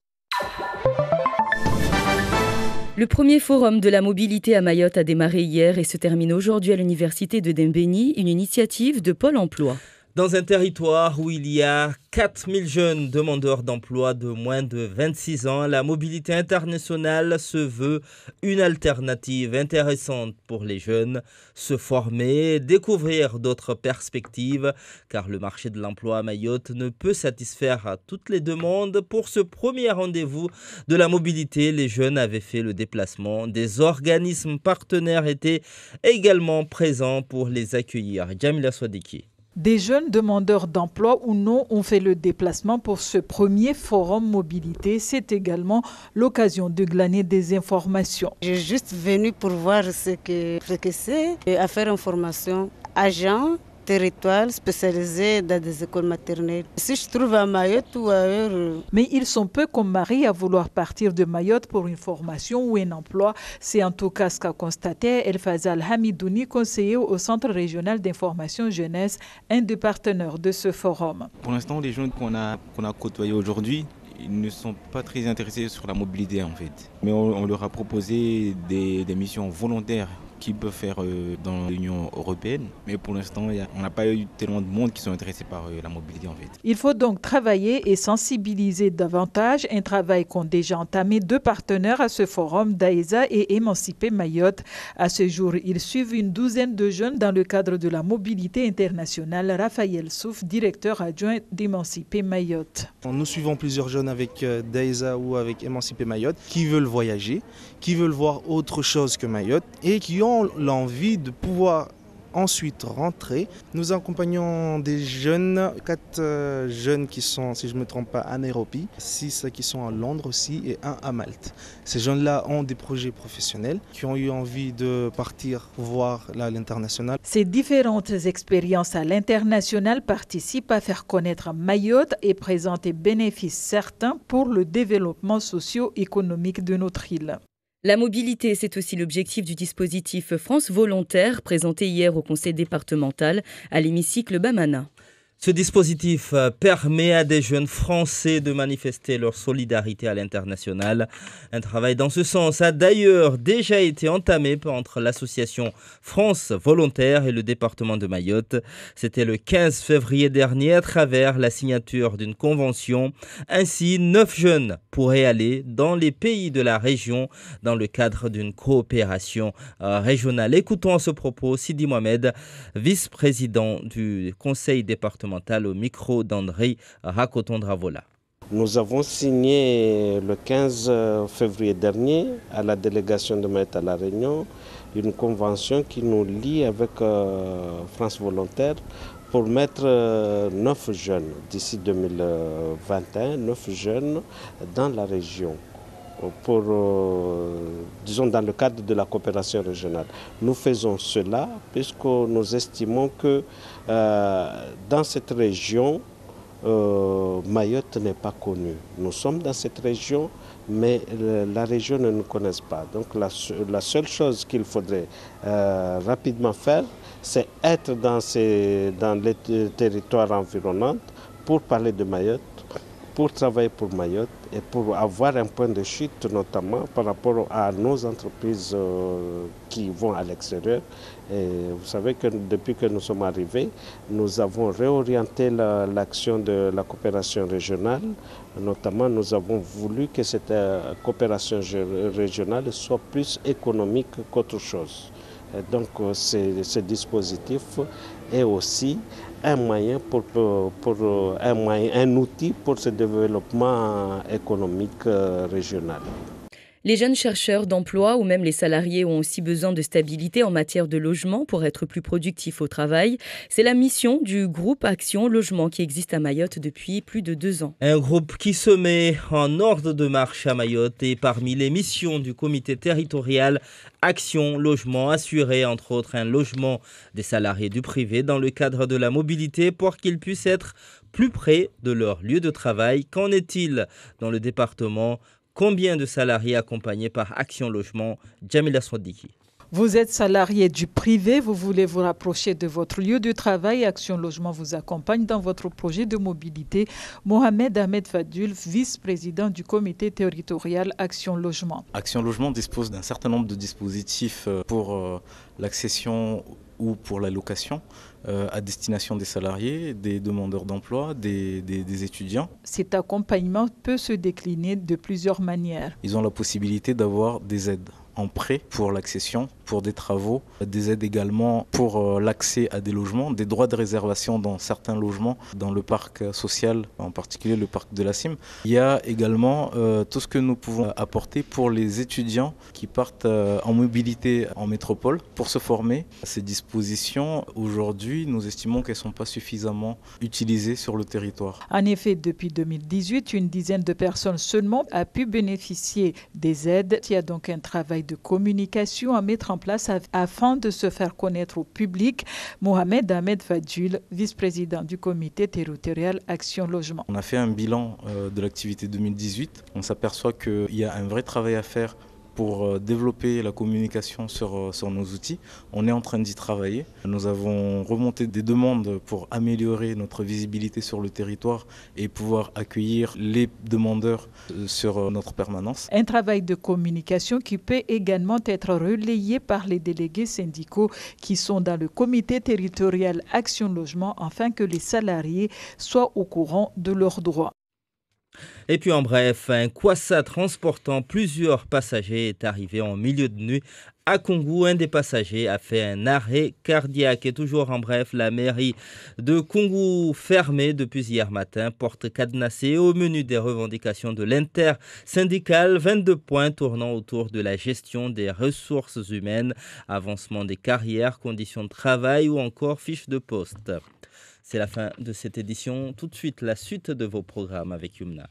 Le premier forum de la mobilité à Mayotte a démarré hier et se termine aujourd'hui à l'université de Dembéni, une initiative de Pôle emploi. Dans un territoire où il y a 4000 jeunes demandeurs d'emploi de moins de 26 ans, la mobilité internationale se veut une alternative intéressante pour les jeunes, se former, découvrir d'autres perspectives, car le marché de l'emploi à Mayotte ne peut satisfaire à toutes les demandes. Pour ce premier rendez-vous de la mobilité, les jeunes avaient fait le déplacement. Des organismes partenaires étaient également présents pour les accueillir. Jamila Swadiki. Des jeunes demandeurs d'emploi ou non ont fait le déplacement pour ce premier forum mobilité. C'est également l'occasion de glaner des informations. Je suis juste venue pour voir ce que c'est et à faire une formation agent territoire spécialisé dans des écoles maternelles. Si je trouve à Mayotte ou ailleurs. Mais ils sont peu comme Marie à vouloir partir de Mayotte pour une formation ou un emploi. C'est en tout cas ce qu'a constaté El Fazal Hamidouni, conseiller au Centre régional d'information jeunesse, un des partenaires de ce forum. Pour l'instant, les jeunes qu'on a côtoyés aujourd'hui, ils ne sont pas très intéressés sur la mobilité en fait. Mais on leur a proposé des missions volontaires qu'ils peuvent faire dans l'Union européenne. Mais pour l'instant, on n'a pas eu tellement de monde qui sont intéressés par la mobilité en fait. Il faut donc travailler et sensibiliser davantage, un travail qu'ont déjà entamé 2 partenaires à ce forum, Daïsa et Émanciper Mayotte. À ce jour, ils suivent une douzaine de jeunes dans le cadre de la mobilité internationale. Raphaël Souf, directeur adjoint d'Émanciper Mayotte. Nous suivons plusieurs jeunes avec Daïsa ou avec Émanciper Mayotte qui veulent voyager, qui veulent voir autre chose que Mayotte et qui ont l'envie de pouvoir ensuite rentrer. Nous accompagnons des jeunes, 4 jeunes qui sont, si je ne me trompe pas, à Nairobi, 6 qui sont à Londres aussi et 1 à Malte. Ces jeunes-là ont des projets professionnels qui ont eu envie de partir voir l'international. Ces différentes expériences à l'international participent à faire connaître Mayotte et présentent des bénéfices certains pour le développement socio-économique de notre île. La mobilité, c'est aussi l'objectif du dispositif France Volontaire présenté hier au conseil départemental à l'hémicycle Bamana. Ce dispositif permet à des jeunes Français de manifester leur solidarité à l'international. Un travail dans ce sens a d'ailleurs déjà été entamé entre l'association France Volontaire et le département de Mayotte. C'était le 15 février dernier à travers la signature d'une convention. Ainsi, 9 jeunes pourraient aller dans les pays de la région dans le cadre d'une coopération régionale. Écoutons à ce propos Sidi Mohamed, vice-président du conseil départemental au micro d'André Rakotondravola. Nous avons signé le 15 février dernier à la délégation de Mayotte à La Réunion une convention qui nous lie avec France Volontaire pour mettre 9 jeunes d'ici 2021, 9 jeunes dans la région. Disons dans le cadre de la coopération régionale. Nous faisons cela puisque nous estimons que dans cette région, Mayotte n'est pas connue. Nous sommes dans cette région, mais la région ne nous connaît pas. Donc la seule chose qu'il faudrait rapidement faire, c'est être dans les territoires environnants pour parler de Mayotte, pour travailler pour Mayotte et pour avoir un point de chute, notamment par rapport à nos entreprises qui vont à l'extérieur. Et vous savez que depuis que nous sommes arrivés, nous avons réorienté l'action de la coopération régionale. Notamment, nous avons voulu que cette coopération régionale soit plus économique qu'autre chose. Et donc, ce dispositif est aussi un moyen un outil pour ce développement économique régional. Les jeunes chercheurs d'emploi ou même les salariés ont aussi besoin de stabilité en matière de logement pour être plus productifs au travail. C'est la mission du groupe Action Logement qui existe à Mayotte depuis plus de 2 ans. Un groupe qui se met en ordre de marche à Mayotte et parmi les missions du comité territorial Action Logement, assurer entre autres un logement des salariés du privé dans le cadre de la mobilité pour qu'ils puissent être plus près de leur lieu de travail. Qu'en est-il dans le département ? Combien de salariés accompagnés par Action Logement? Jamila Swadiki. Vous êtes salarié du privé, vous voulez vous rapprocher de votre lieu de travail. Action Logement vous accompagne dans votre projet de mobilité. Mohamed Ahmed Fadul, vice-président du comité territorial Action Logement. Action Logement dispose d'un certain nombre de dispositifs pour l'accession ou pour la location à destination des salariés, des demandeurs d'emploi, des étudiants. Cet accompagnement peut se décliner de plusieurs manières. Ils ont la possibilité d'avoir des aides en prêt pour l'accession, pour des travaux, des aides également pour l'accès à des logements, des droits de réservation dans certains logements, dans le parc social, en particulier le parc de la Cime. Il y a également tout ce que nous pouvons apporter pour les étudiants qui partent en mobilité en métropole pour se former. Ces dispositions, aujourd'hui, nous estimons qu'elles ne sont pas suffisamment utilisées sur le territoire. En effet, depuis 2018, une dizaine de personnes seulement a pu bénéficier des aides. Il y a donc un travail de communication à mettre en place afin de se faire connaître au public. Mohamed Ahmed Fadul, vice-président du comité territorial Action Logement. On a fait un bilan de l'activité 2018. On s'aperçoit qu'il y a un vrai travail à faire pour développer la communication sur nos outils. On est en train d'y travailler. Nous avons remonté des demandes pour améliorer notre visibilité sur le territoire et pouvoir accueillir les demandeurs sur notre permanence. Un travail de communication qui peut également être relayé par les délégués syndicaux qui sont dans le comité territorial Action Logement afin que les salariés soient au courant de leurs droits. Et puis en bref, un kwassa transportant plusieurs passagers est arrivé en milieu de nuit à Koungou. Un des passagers a fait un arrêt cardiaque. Et toujours en bref, la mairie de Koungou fermée depuis hier matin, porte cadenassée. Au menu des revendications de l'intersyndicale, 22 points tournant autour de la gestion des ressources humaines, avancement des carrières, conditions de travail ou encore fiches de poste. C'est la fin de cette édition. Tout de suite, la suite de vos programmes avec Yumna.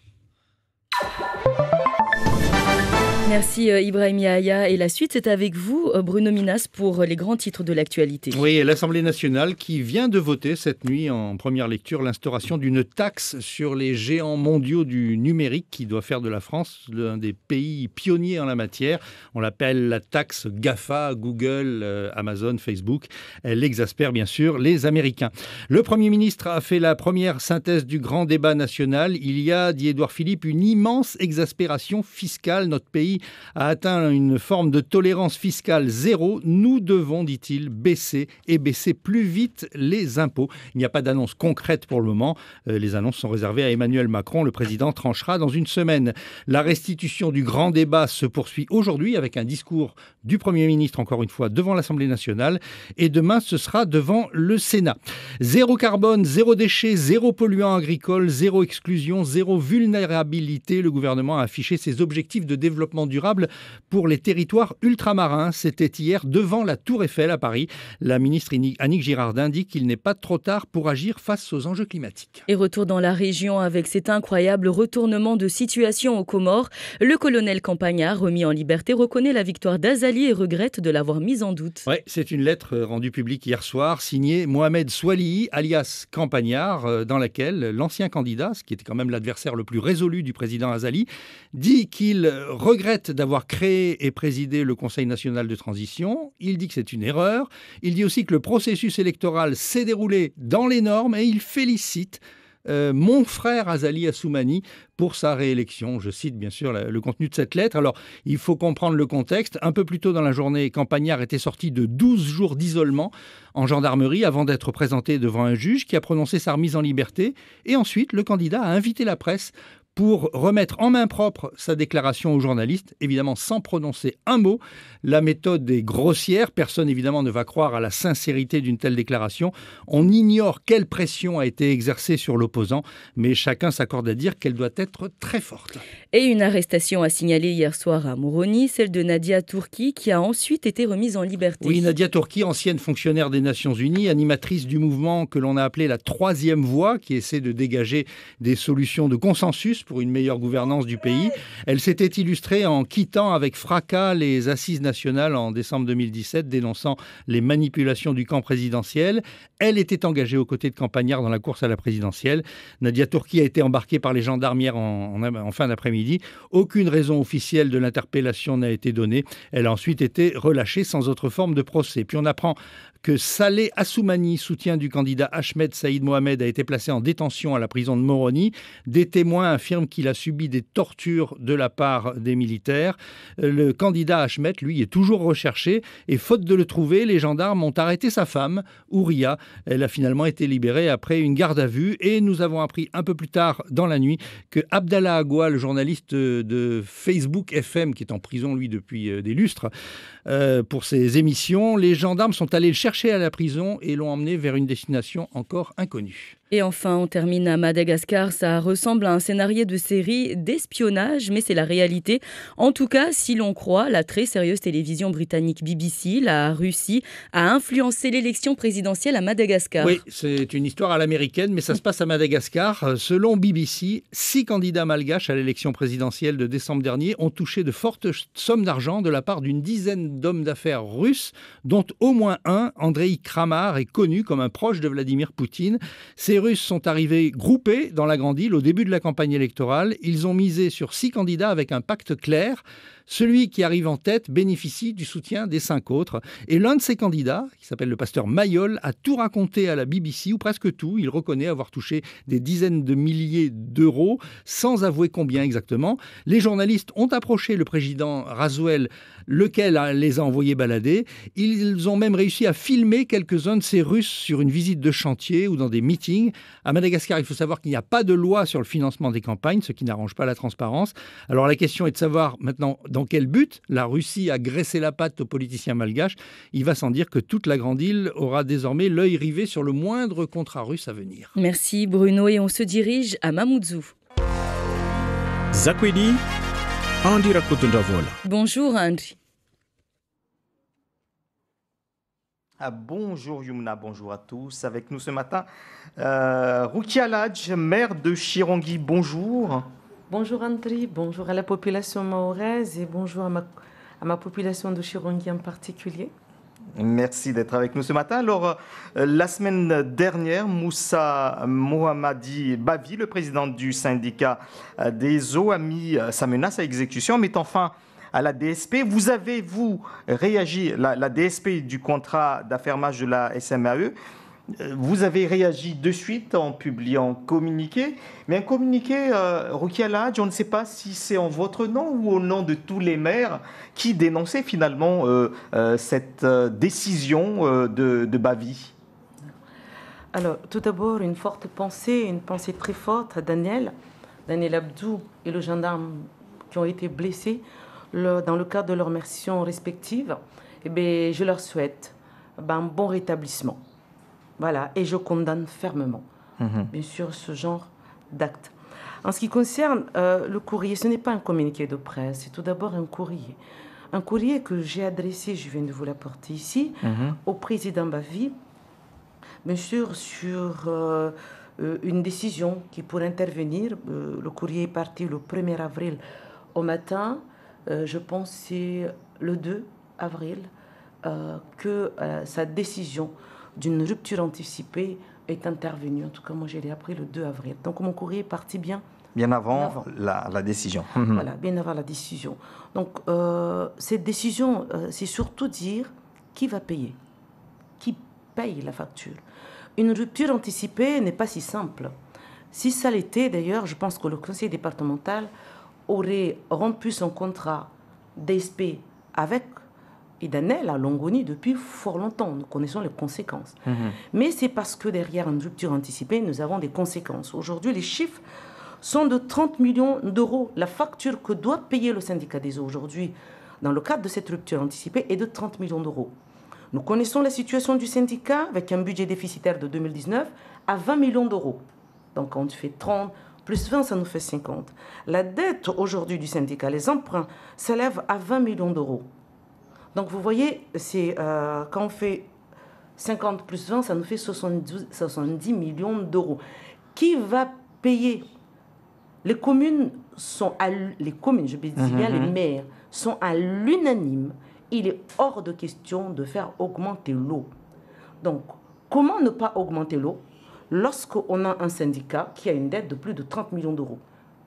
Merci Ibrahim Yahya. Et la suite, c'est avec vous, Bruno Minas, pour les grands titres de l'actualité. Oui, l'Assemblée nationale qui vient de voter cette nuit en première lecture l'instauration d'une taxe sur les géants mondiaux du numérique qui doit faire de la France l'un des pays pionniers en la matière. On l'appelle la taxe GAFA, Google, Amazon, Facebook. Elle exaspère bien sûr les Américains. Le Premier ministre a fait la première synthèse du grand débat national. Il y a, dit Édouard Philippe, une immense exaspération fiscale. Notre pays a atteint une forme de tolérance fiscale zéro. Nous devons, dit-il, baisser et baisser plus vite les impôts. Il n'y a pas d'annonce concrète pour le moment. Les annonces sont réservées à Emmanuel Macron. Le président tranchera dans une semaine. La restitution du grand débat se poursuit aujourd'hui avec un discours du Premier ministre, encore une fois, devant l'Assemblée nationale. Et demain, ce sera devant le Sénat. Zéro carbone, zéro déchet, zéro polluant agricole, zéro exclusion, zéro vulnérabilité. Le gouvernement a affiché ses objectifs de développement durable pour les territoires ultramarins. C'était hier devant la Tour Eiffel à Paris. La ministre Annick Girardin dit qu'il n'est pas trop tard pour agir face aux enjeux climatiques. Et retour dans la région avec cet incroyable retournement de situation aux Comores. Le colonel Campagnard, remis en liberté, reconnaît la victoire d'Azali et regrette de l'avoir mise en doute. Oui, c'est une lettre rendue publique hier soir, signée Mohamed Swalihi, alias Campagnard, dans laquelle l'ancien candidat, ce qui était quand même l'adversaire le plus résolu du président Azali, dit qu'il regrette d'avoir créé et présidé le Conseil national de transition. Il dit que c'est une erreur. Il dit aussi que le processus électoral s'est déroulé dans les normes et il félicite mon frère Azali Assoumani pour sa réélection. Je cite bien sûr le contenu de cette lettre. Alors, il faut comprendre le contexte. Un peu plus tôt dans la journée, Campagnard était sorti de 12 jours d'isolement en gendarmerie avant d'être présenté devant un juge qui a prononcé sa remise en liberté. Et ensuite, le candidat a invité la presse pour remettre en main propre sa déclaration aux journalistes, évidemment sans prononcer un mot. La méthode est grossière, personne évidemment ne va croire à la sincérité d'une telle déclaration. On ignore quelle pression a été exercée sur l'opposant, mais chacun s'accorde à dire qu'elle doit être très forte. Et une arrestation a signalé hier soir à Moroni, celle de Nadia Tourki, qui a ensuite été remise en liberté. Oui, Nadia Tourki, ancienne fonctionnaire des Nations Unies, animatrice du mouvement que l'on a appelé la Troisième Voie, qui essaie de dégager des solutions de consensus pour une meilleure gouvernance du pays. Elle s'était illustrée en quittant avec fracas les assises nationales en décembre 2017, dénonçant les manipulations du camp présidentiel. Elle était engagée aux côtés de Campagnard dans la course à la présidentielle. Nadia Tourki a été embarquée par les gendarmes hier en fin d'après-midi. Aucune raison officielle de l'interpellation n'a été donnée. Elle a ensuite été relâchée sans autre forme de procès. Puis on apprend que Saleh Assoumani, soutien du candidat Ahmed Saïd Mohamed, a été placé en détention à la prison de Moroni. Des témoins affirment qu'il a subi des tortures de la part des militaires. Le candidat Ahmed, lui, est toujours recherché et faute de le trouver, les gendarmes ont arrêté sa femme, Ouria. Elle a finalement été libérée après une garde à vue et nous avons appris un peu plus tard dans la nuit que Abdallah Agua, le journaliste de Facebook FM, qui est en prison, lui, depuis des lustres, pour ses émissions, les gendarmes sont allés le chercher à la prison et l'ont emmené vers une destination encore inconnue. Et enfin, on termine à Madagascar. Ça ressemble à un scénario de série d'espionnage, mais c'est la réalité. En tout cas, si l'on croit la très sérieuse télévision britannique BBC, la Russie a influencé l'élection présidentielle à Madagascar. Oui, c'est une histoire à l'américaine, mais ça se passe à Madagascar. Selon BBC, 6 candidats malgaches à l'élection présidentielle de décembre dernier ont touché de fortes sommes d'argent de la part d'une dizaine d'hommes d'affaires russes, dont au moins un, Andrei Kramar, est connu comme un proche de Vladimir Poutine. Ces Russes sont arrivés groupés dans la grande île au début de la campagne électorale. Ils ont misé sur 6 candidats avec un pacte clair. Celui qui arrive en tête bénéficie du soutien des 5 autres. Et l'un de ces candidats, qui s'appelle le pasteur Mayol, a tout raconté à la BBC, ou presque tout. Il reconnaît avoir touché des dizaines de milliers d'euros, sans avouer combien exactement. Les journalistes ont approché le président Razuel, lequel les a envoyés balader. Ils ont même réussi à filmer quelques-uns de ces Russes sur une visite de chantier ou dans des meetings. À Madagascar, il faut savoir qu'il n'y a pas de loi sur le financement des campagnes, ce qui n'arrange pas la transparence. Alors la question est de savoir maintenant dans quel but la Russie a graissé la patte aux politiciens malgaches. Il va sans dire que toute la grande île aura désormais l'œil rivé sur le moindre contrat russe à venir. Merci Bruno et on se dirige à Mamoudzou. Zakwedi, Andy Rakotundavola. Bonjour Andy. Bonjour Yumna, bonjour à tous. Avec nous ce matin, Rukia Ladj, maire de Chirangui, bonjour. Bonjour André, bonjour à la population mahoraise et bonjour à ma population de Chirangui en particulier. Merci d'être avec nous ce matin. Alors, la semaine dernière, Moussa Mohammadi Bavi, le président du syndicat des eaux, a mis sa menace à exécution en mettant fin à la DSP. Vous avez, réagi, la DSP du contrat d'affermage de la SMAE, vous avez réagi de suite en publiant un communiqué. Mais un communiqué, Rukia Ladj, on ne sait pas si c'est en votre nom ou au nom de tous les maires qui dénonçaient finalement cette décision de Bavi. Alors, tout d'abord, une pensée très forte à Daniel Abdou et le gendarme qui ont été blessés dans le cadre de leur mission respective. Eh bien, je leur souhaite un bon rétablissement. Voilà, et je condamne fermement, bien sûr, ce genre d'acte. En ce qui concerne le courrier, ce n'est pas un communiqué de presse, c'est tout d'abord un courrier. Un courrier que j'ai adressé, je viens de vous l'apporter ici, au président Bavi, bien sûr, sur une décision qui pourrait intervenir. Le courrier est parti le 1er avril au matin. Je pense que c'est le 2 avril que sa décision d'une rupture anticipée est intervenue. En tout cas, moi, je l'ai appris le 2 avril. Donc, mon courrier est parti bien avant. La décision. Voilà, bien avant la décision. Donc, cette décision, c'est surtout dire qui va payer, qui paye la facture. Une rupture anticipée n'est pas si simple. Si ça l'était, d'ailleurs, je pense que le conseil départemental aurait rompu son contrat DSP avec Idanel à Longoni depuis fort longtemps. Nous connaissons les conséquences. Mais c'est parce que derrière une rupture anticipée, nous avons des conséquences. Aujourd'hui, les chiffres sont de 30 millions d'euros. La facture que doit payer le syndicat des eaux aujourd'hui, dans le cadre de cette rupture anticipée, est de 30 millions d'euros. Nous connaissons la situation du syndicat avec un budget déficitaire de 2019 à 20 millions d'euros. Donc, quand on fait 30 plus 20, ça nous fait 50. La dette aujourd'hui du syndicat, les emprunts, s'élèvent à 20 millions d'euros. Donc, vous voyez, quand on fait 50 plus 20, ça nous fait 70 millions d'euros. Qui va payer? Les communes sont je dis bien les maires, sont à l'unanime. Il est hors de question de faire augmenter l'eau. Donc, comment ne pas augmenter l'eau lorsqu'on a un syndicat qui a une dette de plus de 30 millions d'euros?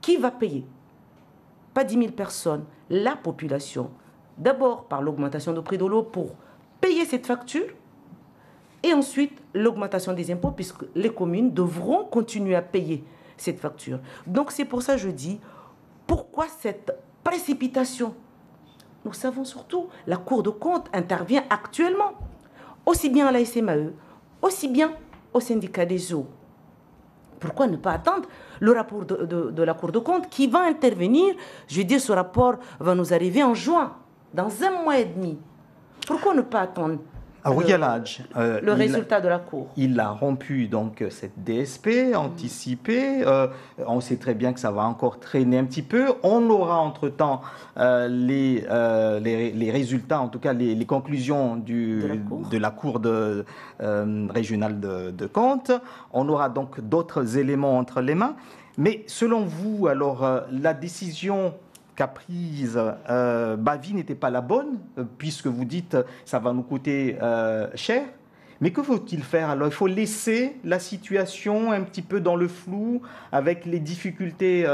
Qui va payer? Pas 10 000 personnes, la population. D'abord par l'augmentation du prix de l'eau pour payer cette facture et ensuite l'augmentation des impôts puisque les communes devront continuer à payer cette facture. Donc c'est pour ça que je dis, pourquoi cette précipitation? Nous savons surtout, la Cour de compte intervient actuellement, aussi bien à la SMAE, aussi bien au syndicat des eaux. Pourquoi ne pas attendre le rapport de la Cour de compte qui va intervenir? Je veux dire, ce rapport va nous arriver en juin, dans 1 mois et demi. Pourquoi ne pas attendre le résultat de la Cour? Il a rompu donc cette DSP anticipée. On sait très bien que ça va encore traîner un petit peu. On aura entre-temps les résultats, en tout cas les conclusions de la Cour régionale de compte. On aura donc d'autres éléments entre les mains. Mais selon vous, alors, la décision qu'a prise Bavi n'était pas la bonne, puisque vous dites ça va nous coûter cher. Mais que faut-il faire alors? Il faut laisser la situation un petit peu dans le flou, avec les difficultés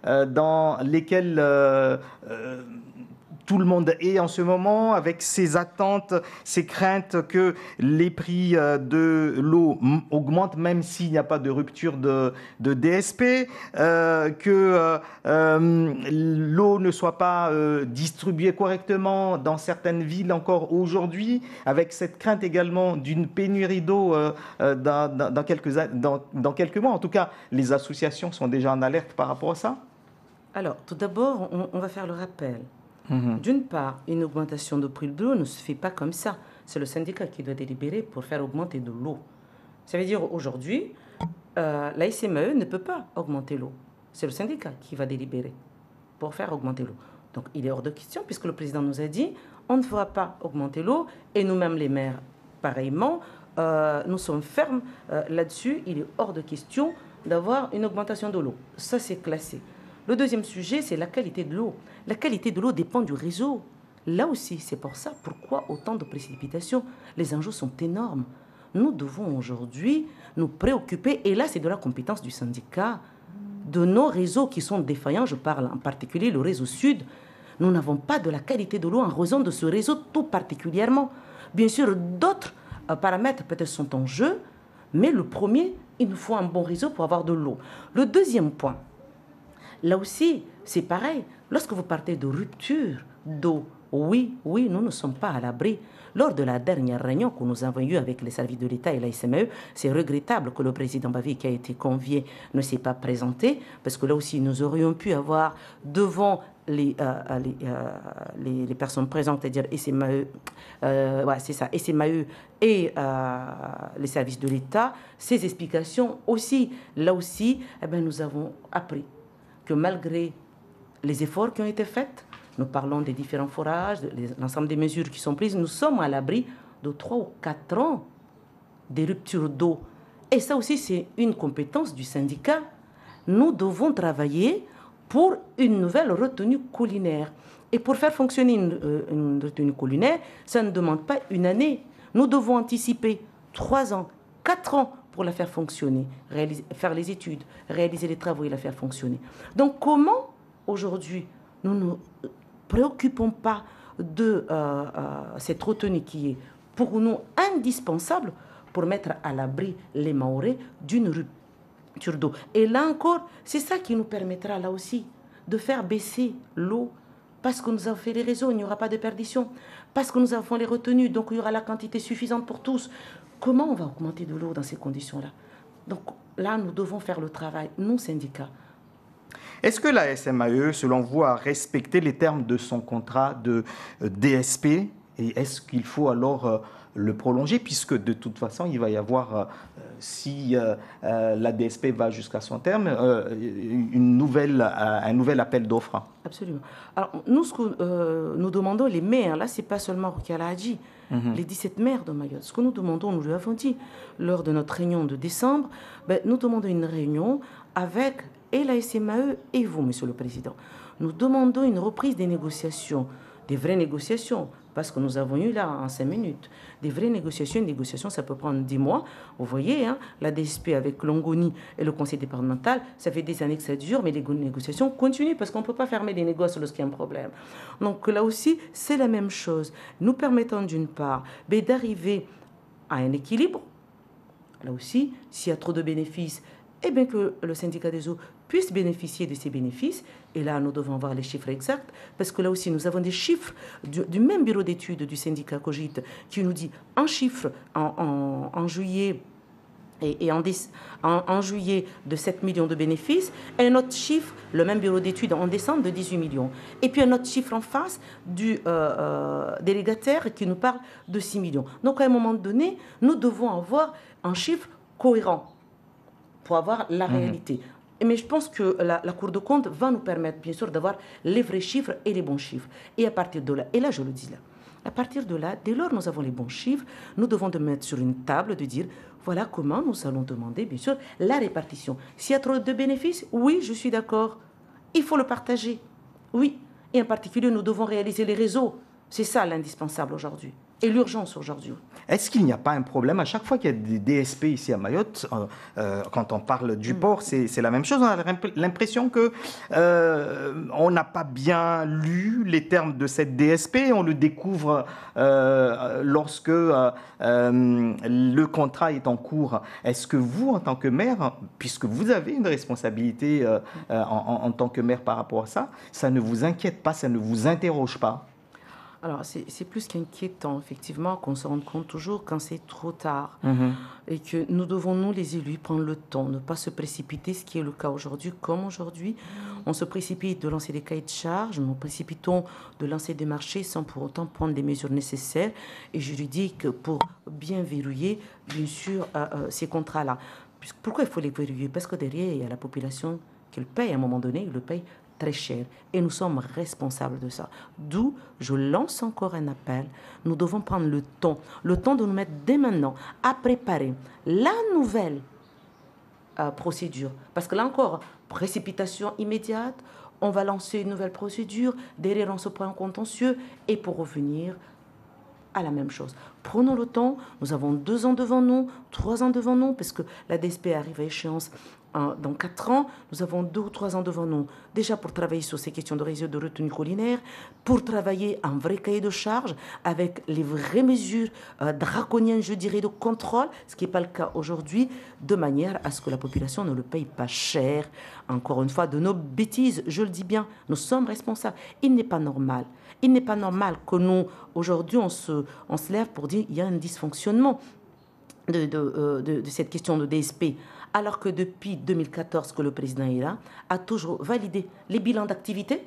dans lesquelles tout le monde est en ce moment, avec ses attentes, ses craintes que les prix de l'eau augmentent même s'il n'y a pas de rupture de DSP, que l'eau ne soit pas distribuée correctement dans certaines villes encore aujourd'hui, avec cette crainte également d'une pénurie d'eau dans quelques mois. En tout cas, les associations sont déjà en alerte par rapport à ça. Alors, tout d'abord, on va faire le rappel. D'une part, une augmentation de prix de l'eau ne se fait pas comme ça. C'est le syndicat qui doit délibérer pour faire augmenter de l'eau. Ça veut dire aujourd'hui, la SMAE ne peut pas augmenter l'eau. C'est le syndicat qui va délibérer pour faire augmenter l'eau. Donc il est hors de question puisque le président nous a dit on ne fera pas augmenter l'eau et nous-mêmes les maires, pareillement, nous sommes fermes là-dessus. Il est hors de question d'avoir une augmentation de l'eau. Ça, c'est classé. Le deuxième sujet, c'est la qualité de l'eau. La qualité de l'eau dépend du réseau. Là aussi, c'est pour ça pourquoi autant de précipitations. Les enjeux sont énormes. Nous devons aujourd'hui nous préoccuper, et là c'est de la compétence du syndicat, de nos réseaux qui sont défaillants. Je parle en particulier le réseau Sud. Nous n'avons pas de la qualité de l'eau en raison de ce réseau tout particulièrement. Bien sûr, d'autres paramètres peut-être sont en jeu, mais le premier, il nous faut un bon réseau pour avoir de l'eau. Le deuxième point, là aussi, c'est pareil. Lorsque vous partez de rupture d'eau, oui, nous ne sommes pas à l'abri. Lors de la dernière réunion que nous avons eue avec les services de l'État et la SMAE, c'est regrettable que le président Bavi, qui a été convié, ne s'est pas présenté, parce que là aussi, nous aurions pu avoir devant les personnes présentes, c'est-à-dire SMAE, SMAE et les services de l'État, ces explications aussi. Là aussi, nous avons appris que malgré les efforts qui ont été faits, nous parlons des différents forages, de l'ensemble des mesures qui sont prises, nous sommes à l'abri de 3 ou 4 ans des ruptures d'eau. Et ça aussi, c'est une compétence du syndicat. Nous devons travailler pour une nouvelle retenue collinaire. Et pour faire fonctionner une retenue collinaire, ça ne demande pas une année. Nous devons anticiper 3 ans, 4 ans pour la faire fonctionner, faire les études, réaliser les travaux et la faire fonctionner. Donc comment, aujourd'hui, nous ne nous préoccupons pas de cette retenue qui est pour nous indispensable pour mettre à l'abri les Mahorais d'une rupture d'eau. Et là encore, c'est ça qui nous permettra là aussi de faire baisser l'eau, parce que nous avons fait les réseaux, il n'y aura pas de perdition, parce que nous avons les retenues, donc il y aura la quantité suffisante pour tous. Comment on va augmenter de l'eau dans ces conditions-là? Donc là, nous devons faire le travail, nous, syndicats. Est-ce que la SMAE, selon vous, a respecté les termes de son contrat de DSP? Et est-ce qu'il faut alors le prolonger, puisque de toute façon, il va y avoir, si la DSP va jusqu'à son terme, un nouvel appel d'offres? Absolument. Alors, nous, ce que nous demandons, les maires, là, ce n'est pas seulement Rokia Lahadji, les 17 maires de Mayotte. Ce que nous demandons, nous l'avons dit lors de notre réunion de décembre, nous demandons une réunion avec et la SMAE et vous, Monsieur le Président. Nous demandons une reprise des négociations, des vraies négociations, parce que nous avons eu là en 5 minutes des vraies négociations. Une négociation, ça peut prendre 10 mois. Vous voyez, hein, la DSP avec Longoni et le conseil départemental, ça fait des années que ça dure, mais les négociations continuent parce qu'on ne peut pas fermer les négociations lorsqu'il y a un problème. Donc là aussi, c'est la même chose. Nous permettons d'une part d'arriver à un équilibre. Là aussi, s'il y a trop de bénéfices, eh bien que le syndicat des eaux puisse bénéficier de ces bénéfices. Et là, nous devons voir les chiffres exacts, parce que là aussi, nous avons des chiffres du même bureau d'études du syndicat Cogite qui nous dit en chiffres en juillet et en juillet de 7 millions de bénéfices, et un autre chiffre, le même bureau d'études en décembre, de 18 millions. Et puis un autre chiffre en face du délégataire qui nous parle de 6 millions. Donc à un moment donné, nous devons avoir un chiffre cohérent pour avoir la réalité. Mais je pense que la Cour de compte va nous permettre, bien sûr, d'avoir les vrais chiffres et les bons chiffres. Et à partir de là, et là je le dis là, à partir de là, dès lors nous avons les bons chiffres, nous devons de mettre sur une table, de dire, voilà comment nous allons demander, bien sûr, la répartition. S'il y a trop de bénéfices, oui, je suis d'accord. Il faut le partager. Oui. Et en particulier, nous devons réaliser les réseaux. C'est ça l'indispensable aujourd'hui. Et l'urgence aujourd'hui. Est-ce qu'il n'y a pas un problème à chaque fois qu'il y a des DSP ici à Mayotte, quand on parle du port, c'est la même chose. On a l'impression que on n'a pas bien lu les termes de cette DSP. On le découvre lorsque le contrat est en cours. Est-ce que vous, en tant que maire, puisque vous avez une responsabilité en tant que maire par rapport à ça, ça ne vous inquiète pas, ça ne vous interroge pas? Alors, c'est plus qu'inquiétant, effectivement, qu'on se rende compte toujours quand c'est trop tard. Et que nous devons, nous, les élus, prendre le temps, ne pas se précipiter, ce qui est le cas aujourd'hui. Comme aujourd'hui, on se précipite de lancer des cahiers de charges, nous précipitons de lancer des marchés sans pour autant prendre les mesures nécessaires et juridiques pour bien verrouiller, bien sûr, ces contrats-là. Pourquoi il faut les verrouiller? Parce que derrière, il y a la population qui le paye. À un moment donné, il le paye très cher. Et nous sommes responsables de ça. D'où, je lance encore un appel. Nous devons prendre le temps de nous mettre dès maintenant à préparer la nouvelle procédure. Parce que là encore, précipitation immédiate, on va lancer une nouvelle procédure, derrière on se prend un contentieux, et pour revenir à la même chose. Prenons le temps, nous avons 2 ans devant nous, 3 ans devant nous, parce que la DSP arrive à échéance dans 4 ans, nous avons 2 ou 3 ans devant nous, déjà pour travailler sur ces questions de réseau de retenue collinaire, pour travailler un vrai cahier de charge avec les vraies mesures draconiennes, je dirais, de contrôle, ce qui n'est pas le cas aujourd'hui, de manière à ce que la population ne le paye pas cher, encore une fois, de nos bêtises, je le dis bien, nous sommes responsables. Il n'est pas normal que nous, aujourd'hui, on se lève pour dire qu'il y a un dysfonctionnement de cette question de DSP, alors que depuis 2014 que le président est là, a toujours validé les bilans d'activité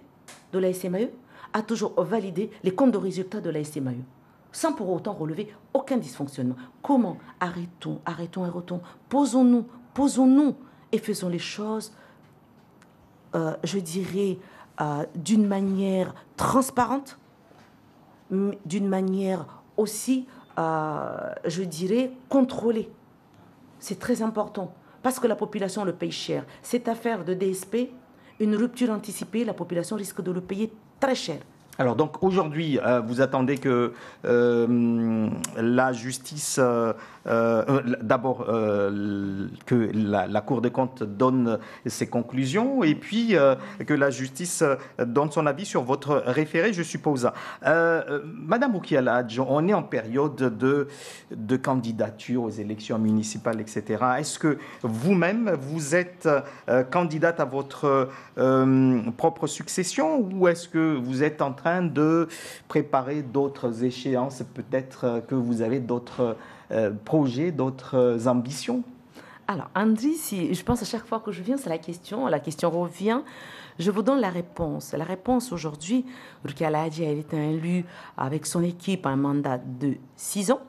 de la SMAE, a toujours validé les comptes de résultats de la SMAE, sans pour autant relever aucun dysfonctionnement. Comment? Arrêtons, posons-nous et faisons les choses je dirais, d'une manière transparente, d'une manière aussi, je dirais, contrôlée. C'est très important parce que la population le paye cher. Cette affaire de DSP, une rupture anticipée, la population risque de le payer très cher. Alors donc aujourd'hui, vous attendez que la justice, d'abord que la Cour des comptes donne ses conclusions et puis que la justice donne son avis sur votre référé, je suppose. Madame Roukia El Hadj, on est en période de candidature aux élections municipales, etc. Est-ce que vous-même, vous êtes candidate à votre propre succession ou est-ce que vous êtes en train de préparer d'autres échéances, peut-être que vous avez d'autres projets, d'autres ambitions? Alors, Andri, je pense à chaque fois que je viens, c'est la question revient, je vous donne la réponse. La réponse aujourd'hui, Roukia El Hadj, elle est élue avec son équipe un mandat de 6 ans.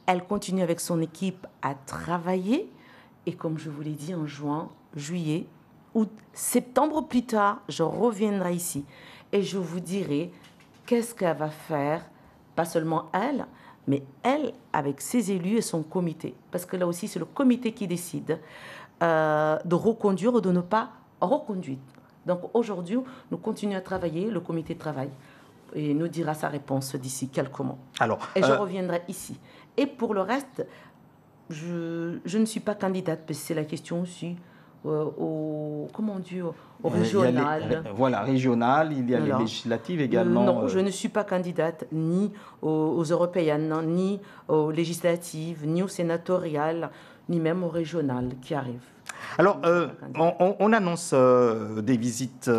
Elle continue avec son équipe à travailler et comme je vous l'ai dit, en juin, juillet, août, septembre plus tard, je reviendrai ici et je vous dirai qu'est-ce qu'elle va faire, pas seulement elle, mais elle avec ses élus et son comité. Parce que là aussi, c'est le comité qui décide de reconduire ou de ne pas reconduire. Donc aujourd'hui, nous continuons à travailler, le comité travaille et nous dira sa réponse d'ici quelques mois. Et je reviendrai ici. Et pour le reste, je ne suis pas candidate, parce que c'est la question aussi. Au régional. Régional, il y a les législatives également. Non, je ne suis pas candidate ni aux européennes, ni aux législatives, ni aux sénatoriales, ni même aux régionales qui arrivent. Alors, on annonce des visites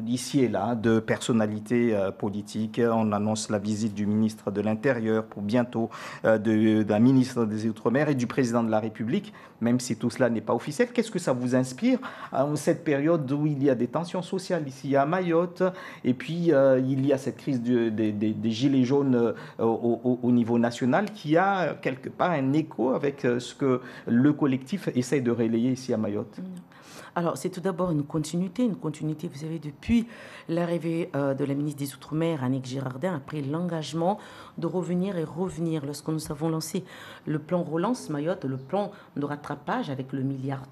ici et là de personnalités politiques. On annonce la visite du ministre de l'Intérieur pour bientôt, d'un ministre des Outre-mer et du président de la République, même si tout cela n'est pas officiel. Qu'est-ce que ça vous inspire en cette période où il y a des tensions sociales ici à Mayotte et puis il y a cette crise des gilets jaunes au niveau national qui a quelque part un écho avec ce que le collectif essaye de relayer ici à Mayotte? Alors, c'est tout d'abord une continuité, vous savez, depuis l'arrivée de la ministre des Outre-mer, Annick Girardin, après l'engagement de revenir. Lorsque nous avons lancé le plan Relance Mayotte, le plan de rattrapage avec le 1,3 milliard,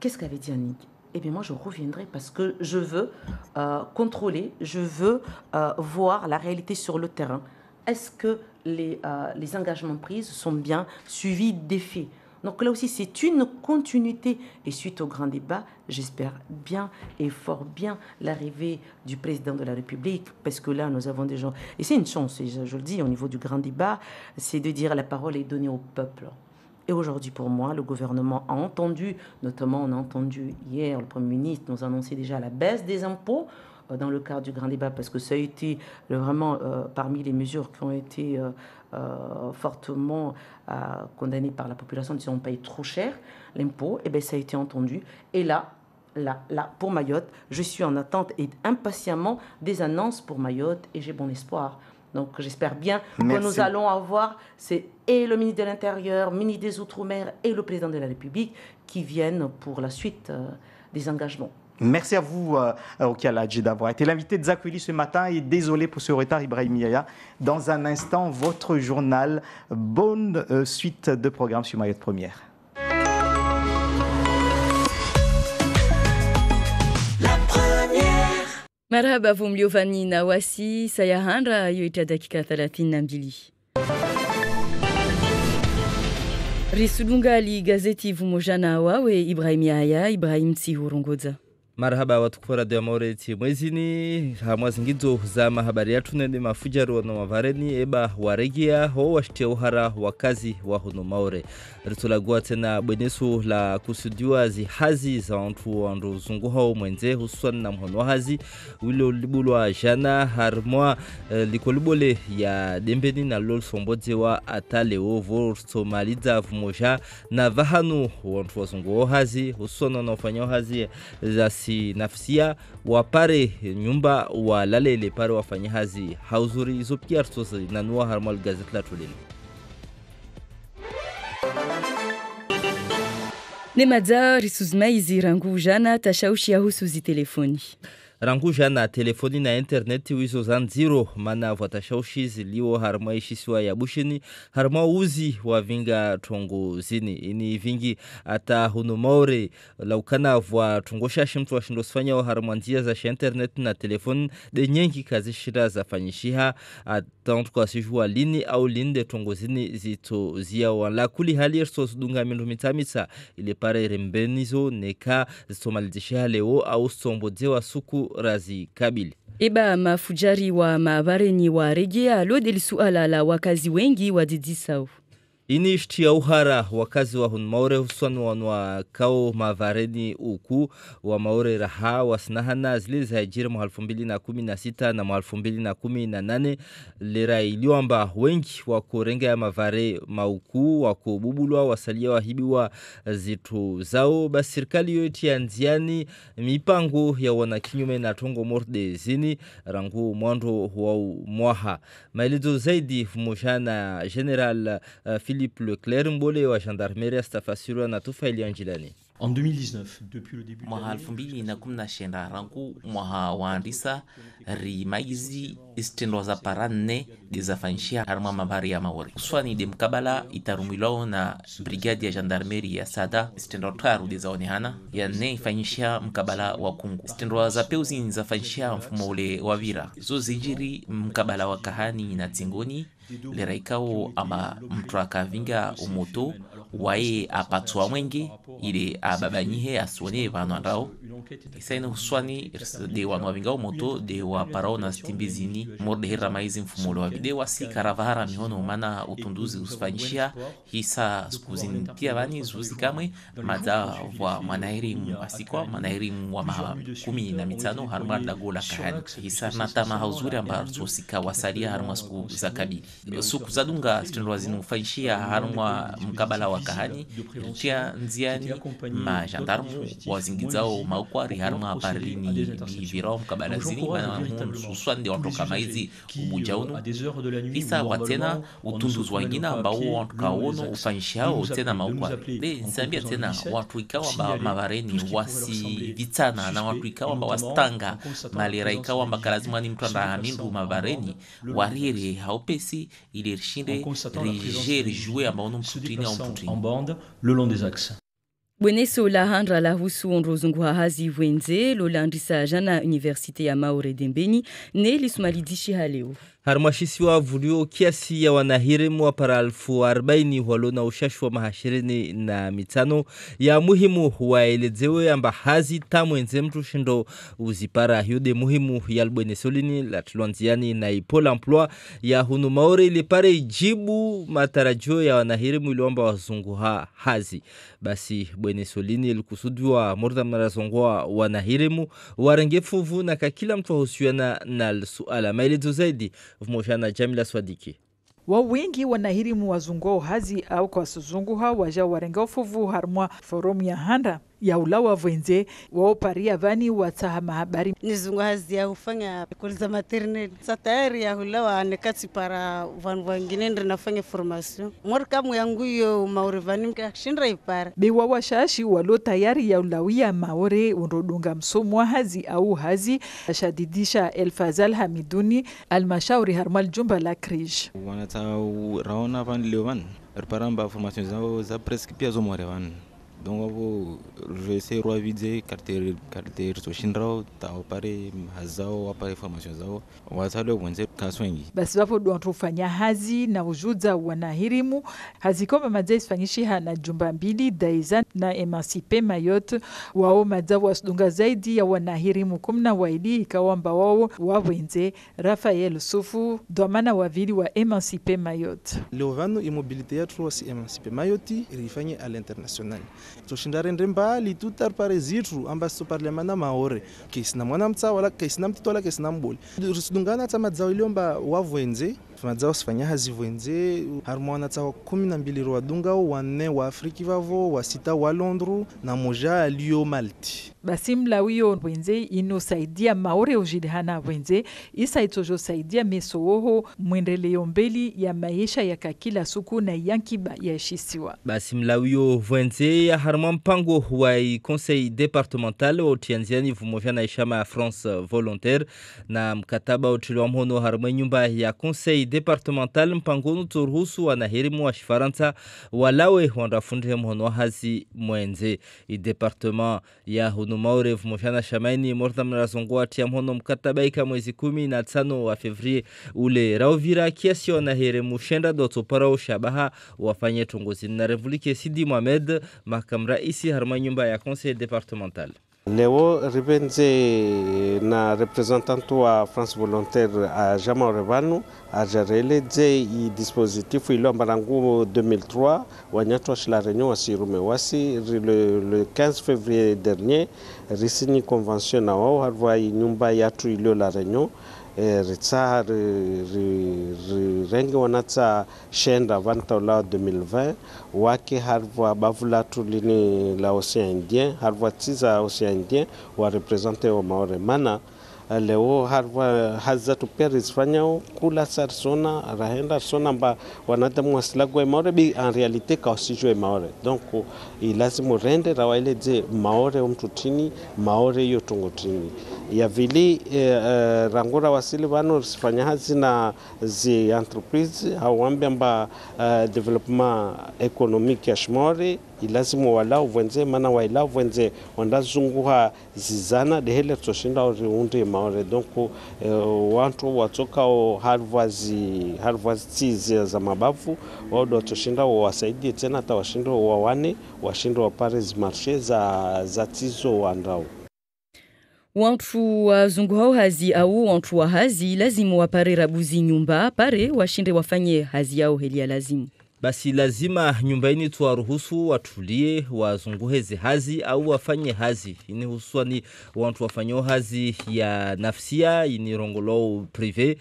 qu'est-ce qu'avait dit Annick? Eh bien, moi, je reviendrai parce que je veux contrôler, je veux voir la réalité sur le terrain. Est-ce que les engagements pris sont bien suivis des faits? Donc là aussi, c'est une continuité. Et suite au grand débat, j'espère bien et fort bien l'arrivée du président de la République, parce que là, nous avons des gens... Et c'est une chance, je le dis, au niveau du grand débat, c'est de dire la parole est donnée au peuple. Et aujourd'hui, pour moi, le gouvernement a entendu, notamment on a entendu hier, le Premier ministre nous annonçait déjà la baisse des impôts dans le cadre du grand débat, parce que ça a été vraiment parmi les mesures qui ont été fortement condamnées par la population, disant on paye trop cher l'impôt, et bien ça a été entendu. Et là, pour Mayotte, je suis en attente et impatiemment des annonces pour Mayotte, et j'ai bon espoir. Donc j'espère bien que nous allons avoir et le ministre de l'Intérieur, le ministre des Outre-mer et le président de la République qui viennent pour la suite des engagements. Merci à vous, Roukia El Hadj, d'avoir été l'invité de Zakwili ce matin et désolé pour ce retard, Ibrahim Yaya. Dans un instant, votre journal. Bonne suite de programmes sur Mayotte Première. La première. Marhaba vumliovani nawasi sayahandra yoitra dakika 32. Risulunga ali gazeti vumojana wawe Ibrahim Yaya, Ibrahim Tsihorongoza. Marhaba watukufu Radio Maureti mwezini hamwazingidzo za mahabari yatu nende mafujaro na mavareni eba waregia ho washtia uhara wakazi wa hono maure ritulagua tena bwenesu la kusudiwa zihazi za wandu zungu hao mwenze hususan na mhono hazi wilo libulwa jana harmwa likolibole ya dembeni na lol sombodze wa atale ovo somaliza vumoja na vahanu wandu wa zungu hazi hususan na ufanyo hazi za si nafsia wapare nyumba walalele pare wafanyahazi hauzuri izo pia artosa nanua harmal gazeti la tulele. Nemadza risuzmaizi rangu jana tashaushi yahusuzi telefoni. Rangu jana telefoni na internet wizo zanziro mana vatashaushizi liwo harma ishisiwa ya bushini harma uzi wa vinga tongo zini ini vingi ata hunumaure laukana vwa tongosha shimtu wa shindosfanya wa harma nzia za internet na telefoni de nyengi kazi shira za fanyishiha atantu kwa sijua lini au linde tongo zini zito zia wala kuli hali erso sudunga mindu mitamisa ili pare rembenizo neka zito malizishiha leo au sombo zewa suku Razi Kabili. Eba mafujari wa maabareni wa rejea lode suala la wakazi wengi wa didisau. Ini ishti ya uhara wakazi wa hunmaure husuan wanwa kao mavareni uku wa maure raha wa sinahana zile za hijiri mwa 2016 na mwa 2018 lera iliwamba wengi wako renga ya mavare mauku wako bubulwa wasalia wahibiwa zitu zao. Basi serikali yote ya nziani mipango ya wanakinyume na tongo morde zini rangu mwando wa mwaha. Maelezo zaidi fumushana General Philippe Leclerc mbole wa gendarmerie astafasirwa na Tufaili Anjilani. En 2019, depuis le début mwaha 2019 rangu mwaha waandisa rimaizi istendo za paranne dezafanyishia harma mabari ya maori. Uswani de mkabala itarumilao na brigade ya gendarmerie ya Sada istendo taru dezaonehana ya ne ifanyishia mkabala wa kungu. Istendo za peuzi nzafanyishia mfumo ule wavira. Zo zijiri mkabala wa kahani na tingoni leraikao ama mtu akavinga umoto wae apatwa mwenge ile ababanyihe asone vano andao isaini huswani de wanwavinga umoto de wa parao na stimbizini morde hera maizi mfumulo wa de wasi karavahara mihono mana utunduzi usfanyishia hisa skuzini tia vani zuzi kamwe madza wa manahiri asikwa manahiri wa maha 15 harma dagola kahani hisa natama hauzuri amba sosika wasalia harma sku za kabili suku zadunga stendo zinu fanyishia harma mkabala wa kahani tia nziani ma gendarmu wazingizao maukwari harma parlini ni virao mkabala zini mana suswande watoka maizi ubujaunu isa watena utunduzi wangina ambao wantuka ono ufanyishiao tena maukwari de nsambia tena watu ikawa mba mavareni wasi vitana na watu ikawa mba wastanga malera ikawa mba kalazimani mtu andahamindu mavareni warire haupesi ili rishinde rije rijue amba ono mputrini au mputrini en bande le long des axes. Bweneso la handra la husu onrozungu hahazi wenze lolandisa jana universite ya Maure Dembeni ne lisumalidishi haleo. Harmashisiwa vulio kiasi ya wanahirimu wa para 40,000 walona ushashwa mahashirini na mitano ya muhimu waelezewe amba hazi tamwenze mtu shindo uzipara hiode muhimu ya Bwenesolini la Tulwanziani na Ipol Emploi ya hunu Maure ili pare jibu matarajio ya wanahirimu iliomba wazungu hazi. Basi Bwenesolini ilikusudiwa morda mnarazongwa wanahirimu warengefuvu na kakila mtu wahusiana na suala maelezo zaidi Vmoshana Jamila Swadiki. Wa wengi wanahirimu wazunguo hazi au kwa suzunguha waja warenga ufuvu harmwa forum ya handa ya ulawa vwenze wao paria vani watahama habari nizungu hazi ya ufanya kuliza maternity sa tayari ya ulawa anekati para vanu wengine nafanya formation morka mwangu yo maure vani mkashindra ipara bewa washashi walo tayari ya ulawia maore unrodunga msomwa hazi au hazi ashadidisha Elfazal Hamiduni almashauri harmal jumba la Krish wanata raona van lewan reparamba formation zao za presque pia zo morevan. Donc je vais essayer de reviser caractère soshindrao taopare hazao apare formation zao watalo wenze kaswengi basi wapo dontrufanya hazi na ujuza wanahirimu hazi kama madza isfanyishi na jumba mbili Daizan na Emancipe Mayotte wao madza wasdunga zaidi ya wanahirimu 12 ikawamba wao wawenze Rafael Sufu domana wavili wa Emancipe Mayotte Leovano immobilité ya si Emancipe Mayotte rifanye à l'international toshindare ndembali tutar pare zitru ambaso parlemana maore kisina mwana mtsa wala kisina mtito wala kisina mboli rusudungana tsa madzao iliomba wavwenze madzao sifanya hazivwenze harmona tsa 12 wadunga wanne wa Afrika vavo wa sita wa Londres na moja alio Malti basi mlawio wenze inosaidia maore ujilihana wenze isaitojo saidia mesowoho mwendeleo mbeli ya maisha ya kakila suku na yankiba ya shisiwa. Basi mlawio wenze ya harma mpango wa conseil départemental wa utianziani vumovya na ishama ya France volontaire na mkataba utiliwa mhono harma nyumba ya conseil départemental mpango nuturuhusu wanahirimu wa shifaransa walawe wandafunde mhono hazi mwenze. I departement ya hunu maure vumovya na shamaini morta mrazongo atia mhono mkataba ika mwezi 15 wa Fevrier ule rauvira kiasi wanahirimu shenda doto parao shabaha wafanye tongozi na Revulike Sidi Mohamed makam raisi harma nyumba ya conseil départemental. Leo ribenze na representantu wa France volontaire a Jama Revanu a jarele je i dispositif ilo mbarangu 2003 wanyatwa shila réunion wasirume wasi le 15 février dernier risini convention na wao harwa nyumba yatu ilo la réunion ritsa rengi wanatsa shenda vanta la 2020 wake harwa bavula tulini la Océan Indien harwa tiza Océan Indien wa represente wa maore mana leo harwa hazatu peris fanyao kula sarsona rahenda sona mba wanadamu wasilagwe maore bi en réalité ka osijwe maore donc ilazimu rende rawaile je maore umtutini maore yotungotini ya vili rangura wasili vano sifanya hazi na zi entreprise hawambi amba development économique ya shmore ilazimu walau venze mana walau venze wandazunguha zizana dehele toshinda uriunde maore donc wantu watoka harvazi tizi za mabavu wado toshinda wasaidie tena hata washindo wawane washindo wa Paris marché za tizo wandao. Wantu wazungu hao hazi au wantu wa hazi lazimu wapare rabuzi nyumba pare washinde wafanye hazi yao helia lazimu. Basi lazima nyumbaini tuwaruhusu watulie wazunguheze hazi au wafanye hazi. Ini husuani wantu wafanyo hazi ya nafsia, ini rongolo privé.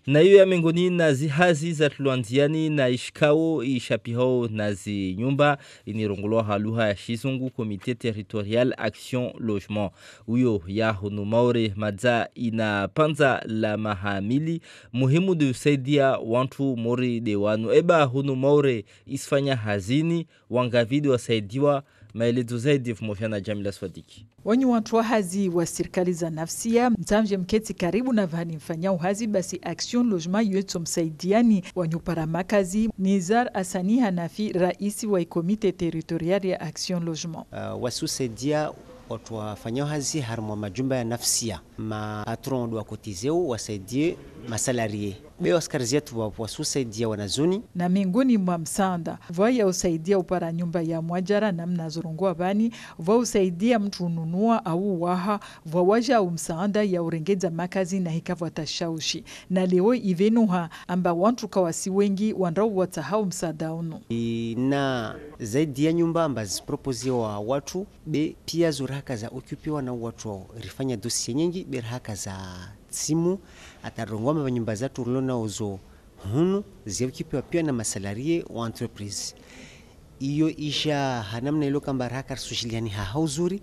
Na hiyo ya mengoni nazi hazi za tuluanziani na ishikao ishapihao nazi nyumba ini rongolo haluha ya shizungu Comité Territorial Action Logement. Uyo ya hunu maure madza ina panza la mahamili muhimu de usaidia wantu mori de wanu. Eba hunu maure isfanya hazini wangavidi wasaidiwa maelezo zaidi vumofya na Jamila Swadiki. Wanyu wantu wa hazi wa serikali za nafsia mtamje mketi karibu na vani mfanya uhazi basi Action Logement yetu msaidiani wanyu paramakazi. Nizar Asani Hanafi raisi wa Comité Territorial ya Action Logement. Wasusaidia watu wafanya hazi harmwa majumba ya nafsia ma patron wa kotizeo wasaidie masalarie beo askari zetu wasusaidia wanazuni na minguni mwa msanda vaya usaidia upara nyumba ya mwajara na mnazorongwa bani vwa usaidia mtu ununua au waha vwa waja au msanda ya urengeza makazi na hikavwa tashaushi na leo ivenuha amba wantu kawasi wengi wandrau watahau msada unu na zaidi ya nyumba amba zipropozia wa watu be pia zuraka za okupiwa na watu rifanya dosi nyingi be raka za simu atarongoma wa nyumba zatu ulona uzo hunu ziokipiwa pia na masalarie wa entreprise iyo isha hanamna ilo kamba raka sushiliani hauzuri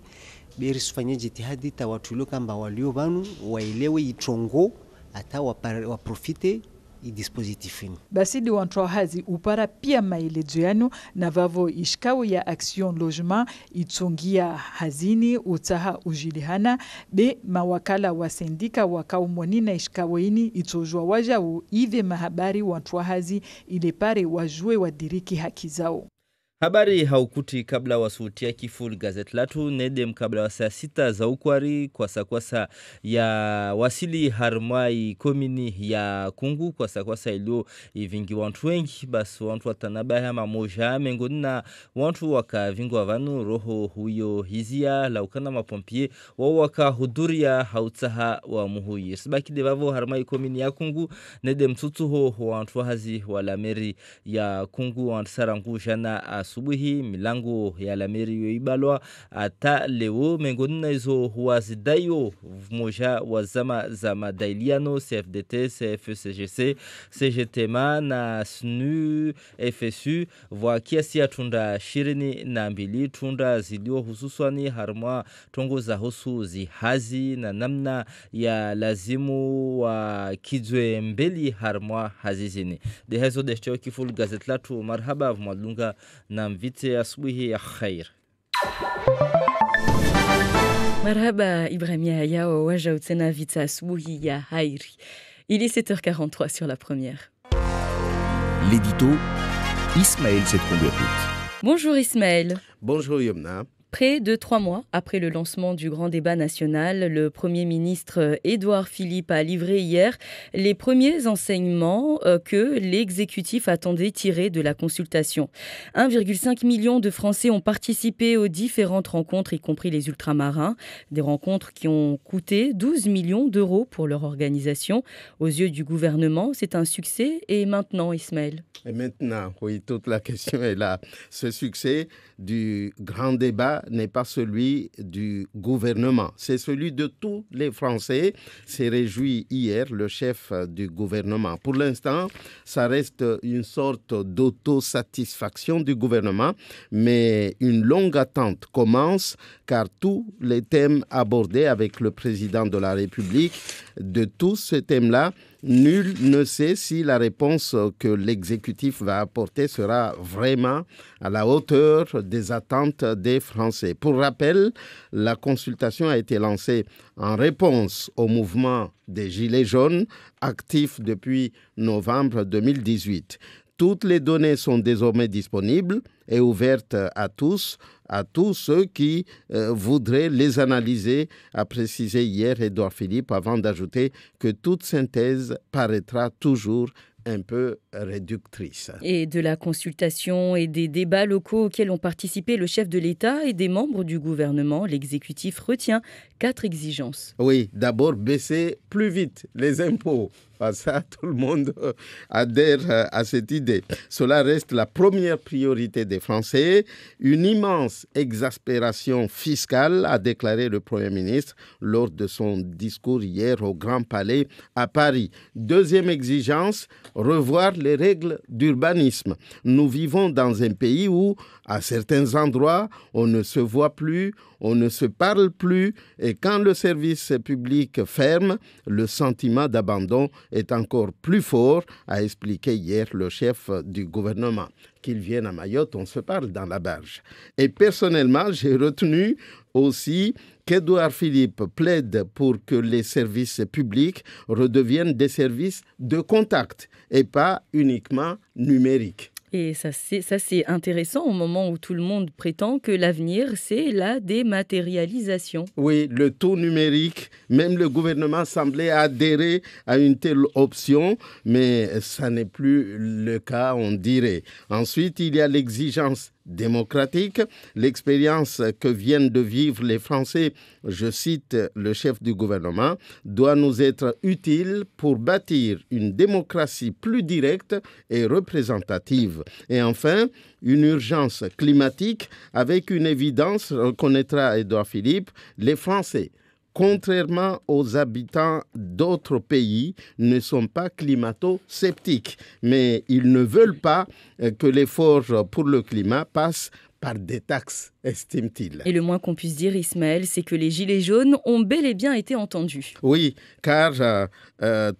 beri sufanya jitihadi ta watu ilo kamba walio banu wailewe itongo ata waprofite i dispositifini. Basidi wantu hazi upara pia maelezo yanu na vavo ishikao ya Action Logement itungia hazini utaha ujilihana be mawakala wa sendika wakaumoni na ishikao ini itojua waja ive mahabari wantu hazi ile pare wajue wadiriki haki zao. Habari haukuti kabla wasutia kiful gazet latu nedem kabla wa saa 6 za ukwari kwa sakwasa ya wasili harmai komini ya Kungu kwa sakwasa ilio ivingi wantu wengi basi wantu watanabaya mamoja mengoni na wantu waka vingu wavanu roho huyo hizia laukana mapompie wawaka huduria hautaha wa muhuyi sibaki devavo harmai komini ya Kungu nedem tutuho wantu hazi wala meri ya Kungu wantu sarangu jana asubuhi, milango ya Lameri yoibalwa ata leo. Miongoni na hizo wazidaiyo moja wa zama za madailiano CFDT, CFCGC, CGTMA na SNU FSU wa kiasi ya tunda 22 tunda zilio hususani harmwa tongo za husu zihazi na namna ya lazimu wa kizwe mbeli harmwa hazizini. De hezo deshto kiful gazet latu marhaba vmadlunga na mvite asubuhi ya khair. Marhaba Ibrahim Yahya wa waja utena vita asubuhi ya hairi. Il est 7h43 sur la première. L'édito, Ismaël Sedkounguerhout. Bonjour Ismaël. Bonjour Yomna. Près de 3 mois après le lancement du grand débat national, le Premier ministre Édouard Philippe a livré hier les premiers enseignements que l'exécutif attendait tirer de la consultation. 1,5 million de Français ont participé aux différentes rencontres, y compris les ultramarins. Des rencontres qui ont coûté 12 millions d'euros pour leur organisation. Aux yeux du gouvernement, c'est un succès. Et maintenant, Ismaël? Et maintenant, oui, toute la question est là. Ce succès du grand débat n'est pas celui du gouvernement, c'est celui de tous les Français. S'est réjoui hier le chef du gouvernement. Pour l'instant, ça reste une sorte d'autosatisfaction du gouvernement, mais une longue attente commence car tous les thèmes abordés avec le président de la République, de tous ces thèmes-là, nul ne sait si la réponse que l'exécutif va apporter sera vraiment à la hauteur des attentes des Français. Pour rappel, la consultation a été lancée en réponse au mouvement des Gilets jaunes, actif depuis novembre 2018. Toutes les données sont désormais disponibles et ouvertes à tous ceux qui voudraient les analyser, a précisé hier Édouard Philippe, avant d'ajouter que toute synthèse paraîtra toujours un peu réductrice. Et de la consultation et des débats locaux auxquels ont participé le chef de l'État et des membres du gouvernement, l'exécutif retient 4 exigences. Oui, d'abord baisser plus vite les impôts. Ça, tout le monde adhère à cette idée. Cela reste la première priorité des Français. Une immense exaspération fiscale, a déclaré le Premier ministre lors de son discours hier au Grand Palais à Paris. Deuxième exigence, revoir les règles d'urbanisme. Nous vivons dans un pays où, à certains endroits, on ne se voit plus, on ne se parle plus, et quand le service public ferme, le sentiment d'abandon est encore plus fort, a expliqué hier le chef du gouvernement. Qu'ils viennent à Mayotte, on se parle dans la barge. Et personnellement, j'ai retenu aussi qu'Édouard Philippe plaide pour que les services publics redeviennent des services de contact et pas uniquement numériques. Et ça c'est intéressant au moment où tout le monde prétend que l'avenir, c'est la dématérialisation. Oui, le tout numérique, même le gouvernement semblait adhérer à une telle option, mais ça n'est plus le cas, on dirait. Ensuite, il y a l'exigence démocratique, l'expérience que viennent de vivre les Français, je cite le chef du gouvernement, doit nous être utile pour bâtir une démocratie plus directe et représentative. Et enfin, une urgence climatique avec une évidence, reconnaîtra Édouard Philippe, les Français, contrairement aux habitants d'autres pays, ne sont pas climato-sceptiques, mais ils ne veulent pas que l'effort pour le climat passe par des taxes, estime-t-il. Et le moins qu'on puisse dire, Ismaël, c'est que les Gilets jaunes ont bel et bien été entendus. Oui, car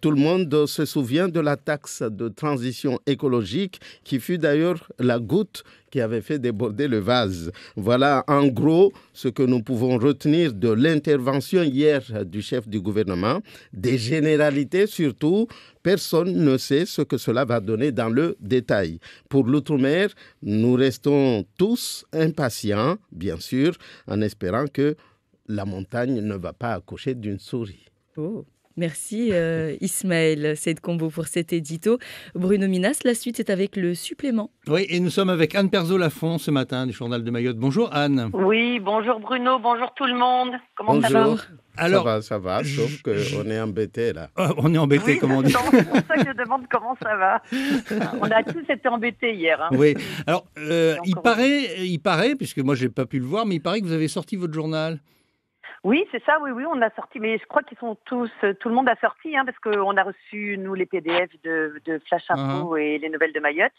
tout le monde se souvient de la taxe de transition écologique qui fut d'ailleurs la goutte qui avait fait déborder le vase. Voilà en gros ce que nous pouvons retenir de l'intervention hier du chef du gouvernement. Des généralités surtout, personne ne sait ce que cela va donner dans le détail. Pour l'outre-mer, nous restons tous impatients, bien sûr, en espérant que la montagne ne va pas accoucher d'une souris. Oh. Merci Ismaël Seyd Combo pour cet édito. Bruno Minas, la suite est avec le supplément. Oui, et nous sommes avec Anne Perzo-Lafont ce matin du Journal de Mayotte. Bonjour Anne. Oui, bonjour Bruno, bonjour tout le monde. Comment ça va? Alors, ça va, sauf qu'on est embêtés là. On est embêtés, oui, comme on dit. C'est pour ça que je demande comment ça va. On a tous été embêtés hier. Hein. Oui, alors il paraît, puisque moi je n'ai pas pu le voir, mais il paraît que vous avez sorti votre journal. Oui, c'est ça, oui, on a sorti, mais je crois qu'ils sont tous, tout le monde a sorti, hein, parce qu'on a reçu, nous, les PDF de Flash Info et les nouvelles de Mayotte.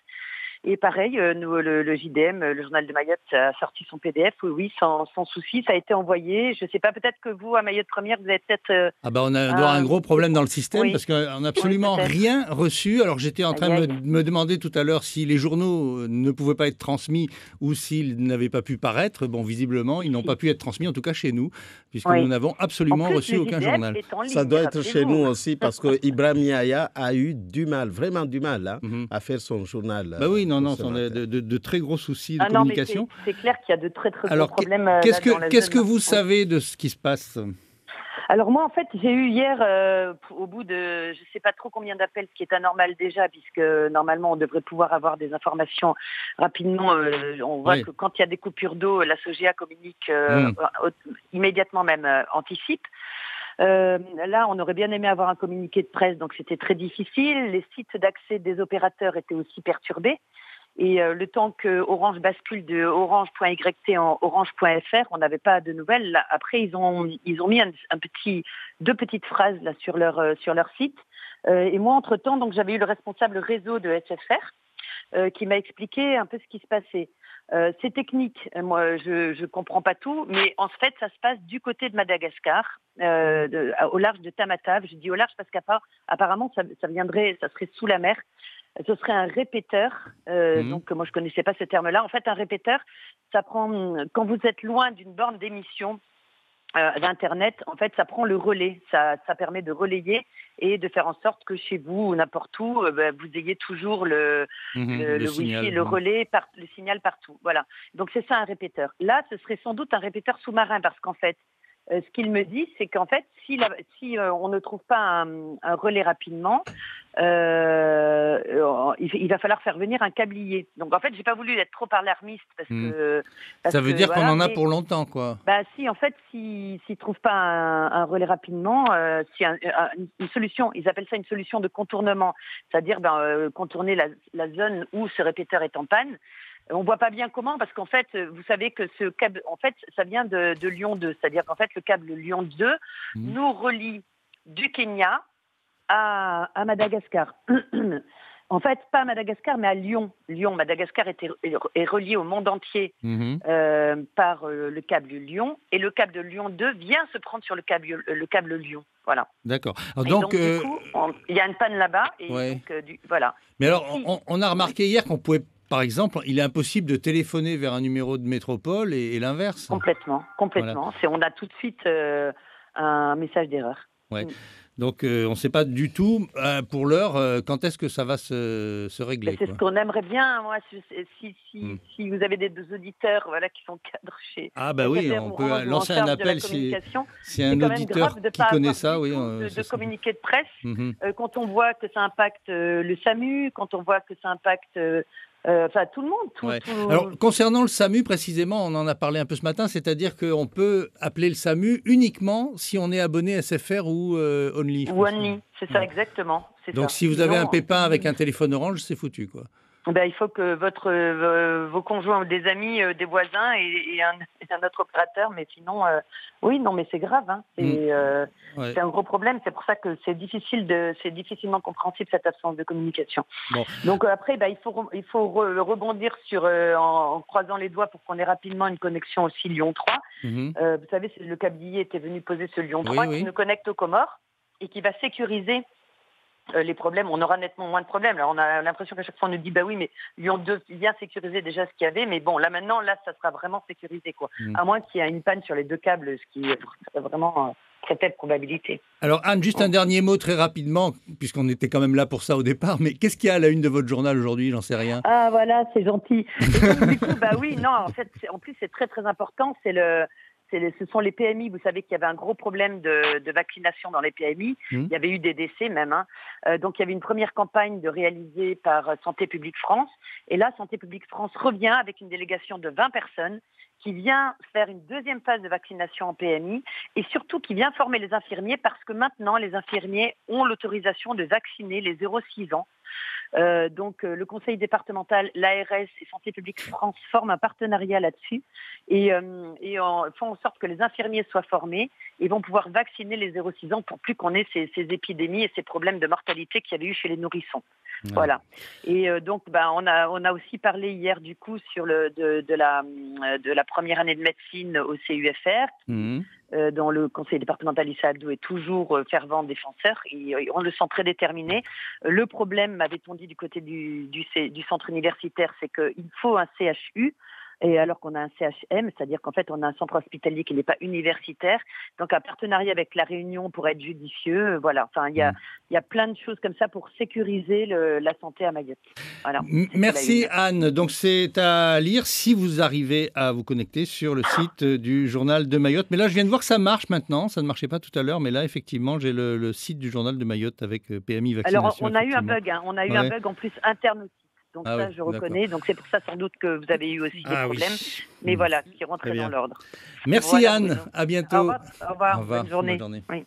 Et pareil, nous, le JDM, le journal de Mayotte, a sorti son PDF, oui, sans souci, ça a été envoyé. Je ne sais pas, peut-être que vous, à Mayotte Première, vous avez peut-être... on a un gros problème dans le système, parce qu'on n'a absolument rien reçu. Alors j'étais en train de me demander tout à l'heure si les journaux ne pouvaient pas être transmis ou s'ils n'avaient pas pu paraître. Bon, visiblement, ils n'ont pas pu être transmis, en tout cas chez nous, puisque nous n'avons absolument reçu aucun journal. Ça doit être chez nous aussi, parce que Ibrahim Yahya a eu du mal, vraiment du mal, à faire son journal. Bah oui, non, de très gros soucis de communication. C'est clair qu'il y a de très gros problèmes. Alors, qu'est-ce que vous savez de ce qui se passe ? Alors moi, en fait, j'ai eu hier, au bout de je ne sais pas trop combien d'appels, ce qui est anormal déjà, puisque normalement, on devrait pouvoir avoir des informations rapidement. On voit que quand il y a des coupures d'eau, la SOGEA communique immédiatement, même anticipe. Là, on aurait bien aimé avoir un communiqué de presse, donc c'était très difficile. Les sites d'accès des opérateurs étaient aussi perturbés. Et le temps que Orange bascule de orange.yt en orange.fr, on n'avait pas de nouvelles. Là, après, ils ont mis deux petites phrases là sur leur site. Et moi, entre-temps, donc j'avais eu le responsable réseau de SFR qui m'a expliqué un peu ce qui se passait. C'est technique, moi je comprends pas tout, mais en fait ça se passe du côté de Madagascar, au large de Tamatave. Je dis au large parce qu'apparemment ça serait sous la mer. Ce serait un répéteur, donc moi je connaissais pas ce terme-là. En fait, un répéteur, ça prend quand vous êtes loin d'une borne d'émission d'Internet, en fait, ça prend le relais. Ça permet de relayer et de faire en sorte que chez vous ou n'importe où, vous ayez toujours le Wi-Fi, le relais, le signal partout. Voilà. Donc c'est ça un répéteur. Là, ce serait sans doute un répéteur sous-marin parce qu'en fait, ce qu'il me dit, c'est qu'en fait, si on ne trouve pas un relais rapidement, il va falloir faire venir un câblier. Donc en fait, j'ai pas voulu être trop alarmiste parce que ça veut dire qu'on en a pour longtemps, quoi. Bah si, en fait, s'ils trouvent pas un relais rapidement, si une solution, ils appellent ça une solution de contournement, c'est-à-dire contourner la zone où ce répéteur est en panne. On voit pas bien comment, parce qu'en fait, vous savez que ce câble, en fait, ça vient de Lyon 2. C'est-à-dire qu'en fait, le câble Lyon 2 nous relie du Kenya à Madagascar. En fait, pas à Madagascar, mais à Lyon. Madagascar est relié au monde entier par le câble Lyon. Et le câble de Lyon 2 vient se prendre sur le câble Lyon. Voilà. D'accord. Donc, du coup, il y a une panne là-bas. Et donc, voilà. Mais alors, on a remarqué hier qu'on pouvait... Par exemple, il est impossible de téléphoner vers un numéro de métropole et l'inverse. Complètement. Voilà. On a tout de suite un message d'erreur. Ouais. Donc, on ne sait pas du tout, pour l'heure, quand est-ce que ça va se régler. C'est ce qu'on aimerait bien. Moi, si vous avez des auditeurs qui sont cadres chez... Ah bah oui, on peut lancer un appel si un auditeur qui connaît ça. Oui, de communiqué de presse, quand on voit que ça impacte le SAMU, quand on voit que ça impacte... tout le monde. Alors, concernant le SAMU, précisément, on en a parlé un peu ce matin, c'est-à-dire qu'on peut appeler le SAMU uniquement si on est abonné SFR ou Only. Ou Only, c'est ça, exactement. Donc, si vous avez un pépin avec un téléphone Orange, c'est foutu, quoi. Il faut que vos conjoints ou des amis, des voisins et un autre opérateur, mais sinon, mais c'est grave. Hein. C'est un gros problème. C'est pour ça que c'est difficilement compréhensible cette absence de communication. Bon. Donc après, il faut rebondir sur en croisant les doigts pour qu'on ait rapidement une connexion aussi Lyon 3. Vous savez, le câblier était venu poser ce Lyon 3 qui nous connecte aux Comores et qui va sécuriser les problèmes. On aura nettement moins de problèmes. Là, on a l'impression qu'à chaque fois on nous dit oui, mais Lyon 2 vient sécuriser déjà ce qu'il y avait, mais bon, là maintenant, ça sera vraiment sécurisé, quoi. À moins qu'il y ait une panne sur les deux câbles, ce qui est vraiment très faible probabilité. Alors Anne, juste un dernier mot très rapidement, puisqu'on était quand même là pour ça au départ, mais qu'est-ce qu'il y a à la une de votre journal aujourd'hui? J'en sais rien. Ah voilà, c'est gentil. Et donc, du coup, en fait, en plus c'est très très important, c'est ce sont les PMI. Vous savez qu'il y avait un gros problème de vaccination dans les PMI. Il y avait eu des décès même. Donc il y avait une première campagne réalisée par Santé publique France. Et là, Santé publique France revient avec une délégation de 20 personnes qui vient faire une deuxième phase de vaccination en PMI et surtout qui vient former les infirmiers parce que maintenant, les infirmiers ont l'autorisation de vacciner les 0-6 ans. Donc le conseil départemental, l'ARS et Santé publique France forment un partenariat là-dessus et font en sorte que les infirmiers soient formés et vont pouvoir vacciner les 0-6 ans pour plus qu'on ait ces épidémies et ces problèmes de mortalité qu'il y avait eu chez les nourrissons. Ouais. Voilà. Et donc, on a aussi parlé hier du coup sur de la première année de médecine au CUFR. Dont le conseil départemental Issa Abdou est toujours fervent défenseur et on le sent très déterminé. Le problème, m'avait-on dit du côté du centre universitaire, c'est qu'il faut un CHU. Et alors qu'on a un CHM, c'est-à-dire qu'en fait, on a un centre hospitalier qui n'est pas universitaire. Donc, un partenariat avec La Réunion pourrait être judicieux. Voilà. Enfin, il y a plein de choses comme ça pour sécuriser la santé à Mayotte. Voilà. Merci Anne. Donc, c'est à lire si vous arrivez à vous connecter sur le site du Journal de Mayotte. Mais là, je viens de voir que ça marche maintenant. Ça ne marchait pas tout à l'heure. Mais là, effectivement, j'ai le site du Journal de Mayotte avec PMI Vaccination. Alors, on a eu un bug. On a eu un bug en plus interne aussi. Donc ça, je reconnais. Donc c'est pour ça sans doute que vous avez eu aussi des problèmes. Oui. Mais voilà, qui rentrent dans l'ordre. Merci voilà, Anne. À bientôt. Au revoir. Bonne journée. Bonne journée. Oui.